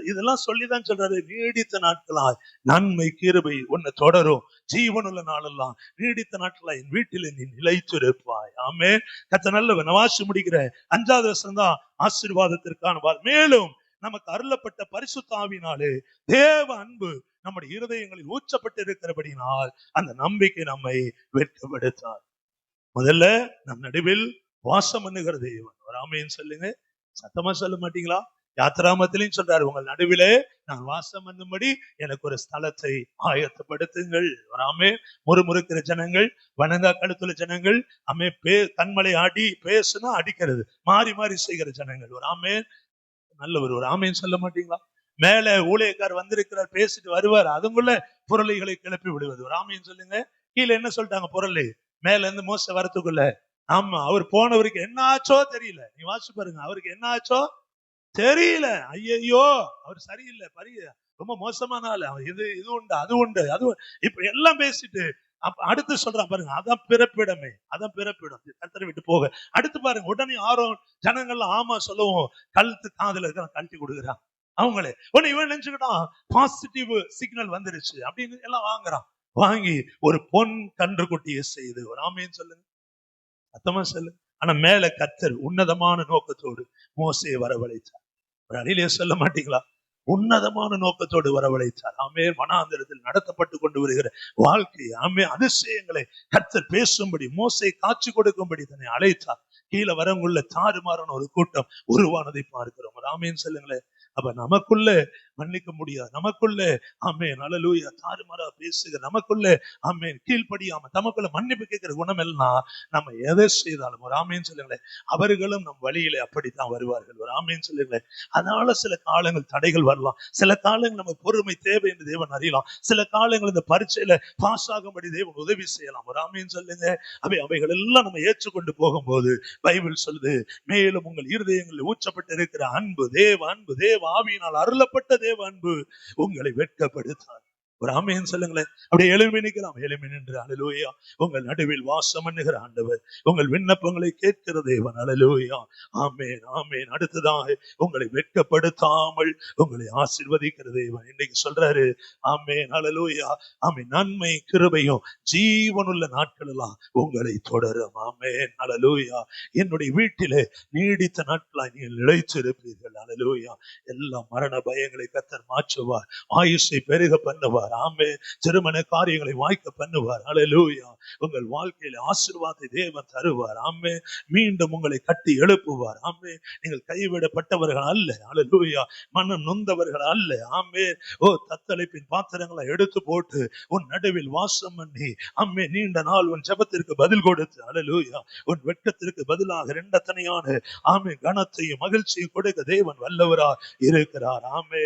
இதெல்லாம் சொல்லிதான் சொல்றாரு. நீடித்த நாட்களாய் நன்மை கிருபை உன்னை தொடரும், ஜீவனுள்ள நாளெல்லாம் நீடித்த நாட்களாய் என் வீட்டில் நீ நிலைத்திருப்பாய். ஆமே, கர்த்தர் நல்லவர். வாசி முடிக்கிற 5வது வசனம் தான் ஆசீர்வாதத்திற்கான. மேலும் நமக்கு அருளப்பட்ட பரிசுத்த ஆவியினாலே தேவ அன்பு நம்முடைய இருதயங்களில் ஊற்றப்பட்டு இருக்கிறபடினால் அந்த நம்பிக்கை நம்மை வெட்கப்படுத்தார். முதல்ல நம் நடுவில் வாசம் பண்ணுகிற தேவன். ஒரு ஆமைன்னு சொல்லுங்க. சத்தமா சொல்ல மாட்டீங்களா? யாத்திராமத்திலையும் சொல்றாரு, உங்கள் நடுவிலே நான் வாசம் பண்ணும்படி எனக்கு ஒரு ஸ்தலத்தை ஆயத்தப்படுத்துங்கள். ஆமே, முறுமுறுக்கிற ஜனங்கள், வணங்கா கழுத்துள்ள ஜனங்கள், அமே கண்மலை ஆடி பேசுனா அடிக்கிறது, மாறி மாறி செய்கிற ஜனங்கள். ஒரு ஆமே நல்லவர். ஒரு ஆமைன்னு சொல்ல மாட்டீங்களா? மேல ஊழியக்கார் வந்திருக்கிறார், பேசிட்டு வருவார், அதுக்குள்ள பொருளைகளை கிளப்பி விடுவது. ஒரு ஆமைன்னு சொல்லுங்க. கீழே என்ன சொல்லிட்டாங்க? பொருளை மேல இருந்து மோச வரத்துக்குள்ள. ஆமா, அவர் போனவருக்கு என்ன ஆச்சோ தெரியல. நீ வாசி பாருங்க, அவருக்கு என்ன ஆச்சோ தெரியல. ஐயோ, அவர் சரியில்லை, ரொம்ப மோசமான ஆளு, இது உண்டு அது உண்டு அது. இப்ப எல்லாம் பேசிட்டு அடுத்து சொல்றான் பாருங்க, அதான் பிறப்பிடமே, அதான் பிறப்பிடம், கர்த்தரை விட்டு போக. அடுத்து பாருங்க, உடனே ஆரோன் ஜனங்கள்லாம் ஆமா சொல்லவும் கழுத்து காதுல இருக்கிற கழட்டி கொடுக்குறான். அவங்களே உடனே இவன் நினைச்சுக்கிட்டான் பாசிட்டிவ் சிக்னல் வந்துருச்சு அப்படின்னு எல்லாம் வாங்குறான். வாங்கி ஒரு பொன் கன்றுக்குட்டியை செய்து. ஒரு ஆமைன்னு சொல்லுங்க, அத்தமா சொல்லு. ஆனா மேல கர்த்தர் உன்னதமான நோக்கத்தோடு மோசையை வரவழைத்தார். ஒரு அணிலே சொல்ல மாட்டீங்களா? உன்னதமான நோக்கத்தோடு வரவழைத்தார். ஆமே, வனாந்திரத்தில் நடத்தப்பட்டு கொண்டு வருகிற வாழ்க்கை, ஆமே, அதிசயங்களை கர்த்தர் பேசும்படி, மோசை காட்சி கொடுக்கும்படி தன்னை அழைத்தார். கீழே வரவங்குள்ள தாறுமாறான ஒரு கூட்டம் உருவானதை பார்க்கிறோம். ஒரு ஆமேன்னு சொல்லுங்களேன். அப்ப நமக்குள்ள மன்னிக்க முடியாது, நமக்குள்ள ஆமென் அல்லேலூயா தாறுமாறா பேசுகிற, நமக்குள்ள ஆமென் கீழ்ப்படியாம நமக்குள்ள மன்னிப்பு கேட்கிற குணம் எல்லாம் நம்ம எதை செய்தாலும் ஒரு ஆமென் சொல்லுங்களேன், அவர்களும் நம் வழியிலே அப்படித்தான் வருவார்கள். ஒரு ஆமென் சொல்லுங்களேன். அதனால சில காலங்கள் தடைகள் வரலாம், சில காலங்கள் நம்ம பொறுமை தேவை என்று தேவன் அறியலாம், சில காலங்கள் இந்த பரீட்சையில பாஸ் ஆகும்படி தேவன் உதவி செய்யலாம். ஒரு ஆமென் சொல்லுங்க. அவைகள் எல்லாம் நம்ம ஏற்றுக்கொண்டு போகும்போது பைபிள் சொல்லுது, மேலும் உங்கள் இருதயங்களில் ஊற்றப்பட்டு இருக்கிற அன்பு, தேவ ஆவியினால் அருளப்பட்ட தேவ அன்பு உங்களை வெட்கப்படுத்தார். ஒரு ஆமென் சொல்லுங்களேன். அப்படியே எழுமி நிற்கலாம். எழுமி நின்று அல்லேலூயா. உங்கள் நடுவில் வாசம் பண்ணுகிற ஆண்டவர், உங்கள் விண்ணப்பங்களை கேட்கிற தேவன். அல்லேலூயா. ஆமென் ஆமென். அடுத்ததாக உங்களை வெட்கப்படுத்தாமல் உங்களை ஆசீர்வதிக்கிற தேவன். இன்னைக்கு சொல்றாரு, ஆமென் அல்லேலூயா. ஆமென், நன்மை கிருபையும் ஜீவனுள்ள நாட்கள் எல்லாம் உங்களை தொடரும். ஆமென் அல்லேலூயா. என்னுடைய வீட்டிலே நீடித்த நாட்களாய் நீங்கள் நிலைத்திருப்பீர்கள். அல்லேலூயா. எல்லா மரண பயங்களை கர்த்தர் மாற்றுவார், ஆயுஷை பெருக பண்ணுவார். ஆமே, திருமண காரியங்களை வாய்க்க பண்ணுவார். அல்லேலூயா. உங்கள் வாழ்க்கையில ஆசீர்வாதத்தை தேவன் தருவார். ஆமே, மீண்டும் உங்களை கட்டி எழுப்புவார். ஆமே, நீங்கள் கைவிடப்பட்டவர்கள் அல்ல. அல்லேலூயா. மனம் நொந்தவர்கள் அல்ல. ஆமே, தத்தளிப்பின் பாத்திரங்களை எடுத்து போட்டு உன் நடுவில் வாசம் பண்ணி, ஆமே, நீண்ட நாள் உன் ஜெபத்திற்கு பதில் கொடுத்து, அல்லேலூயா, உன் வெட்கத்திற்கு பதிலாக இரண்டத்தனையான ஆமே கனத்தையும் மகிழ்ச்சியும் கொடுக்க தேவன் வல்லவரா இருக்கிறார். ஆமே.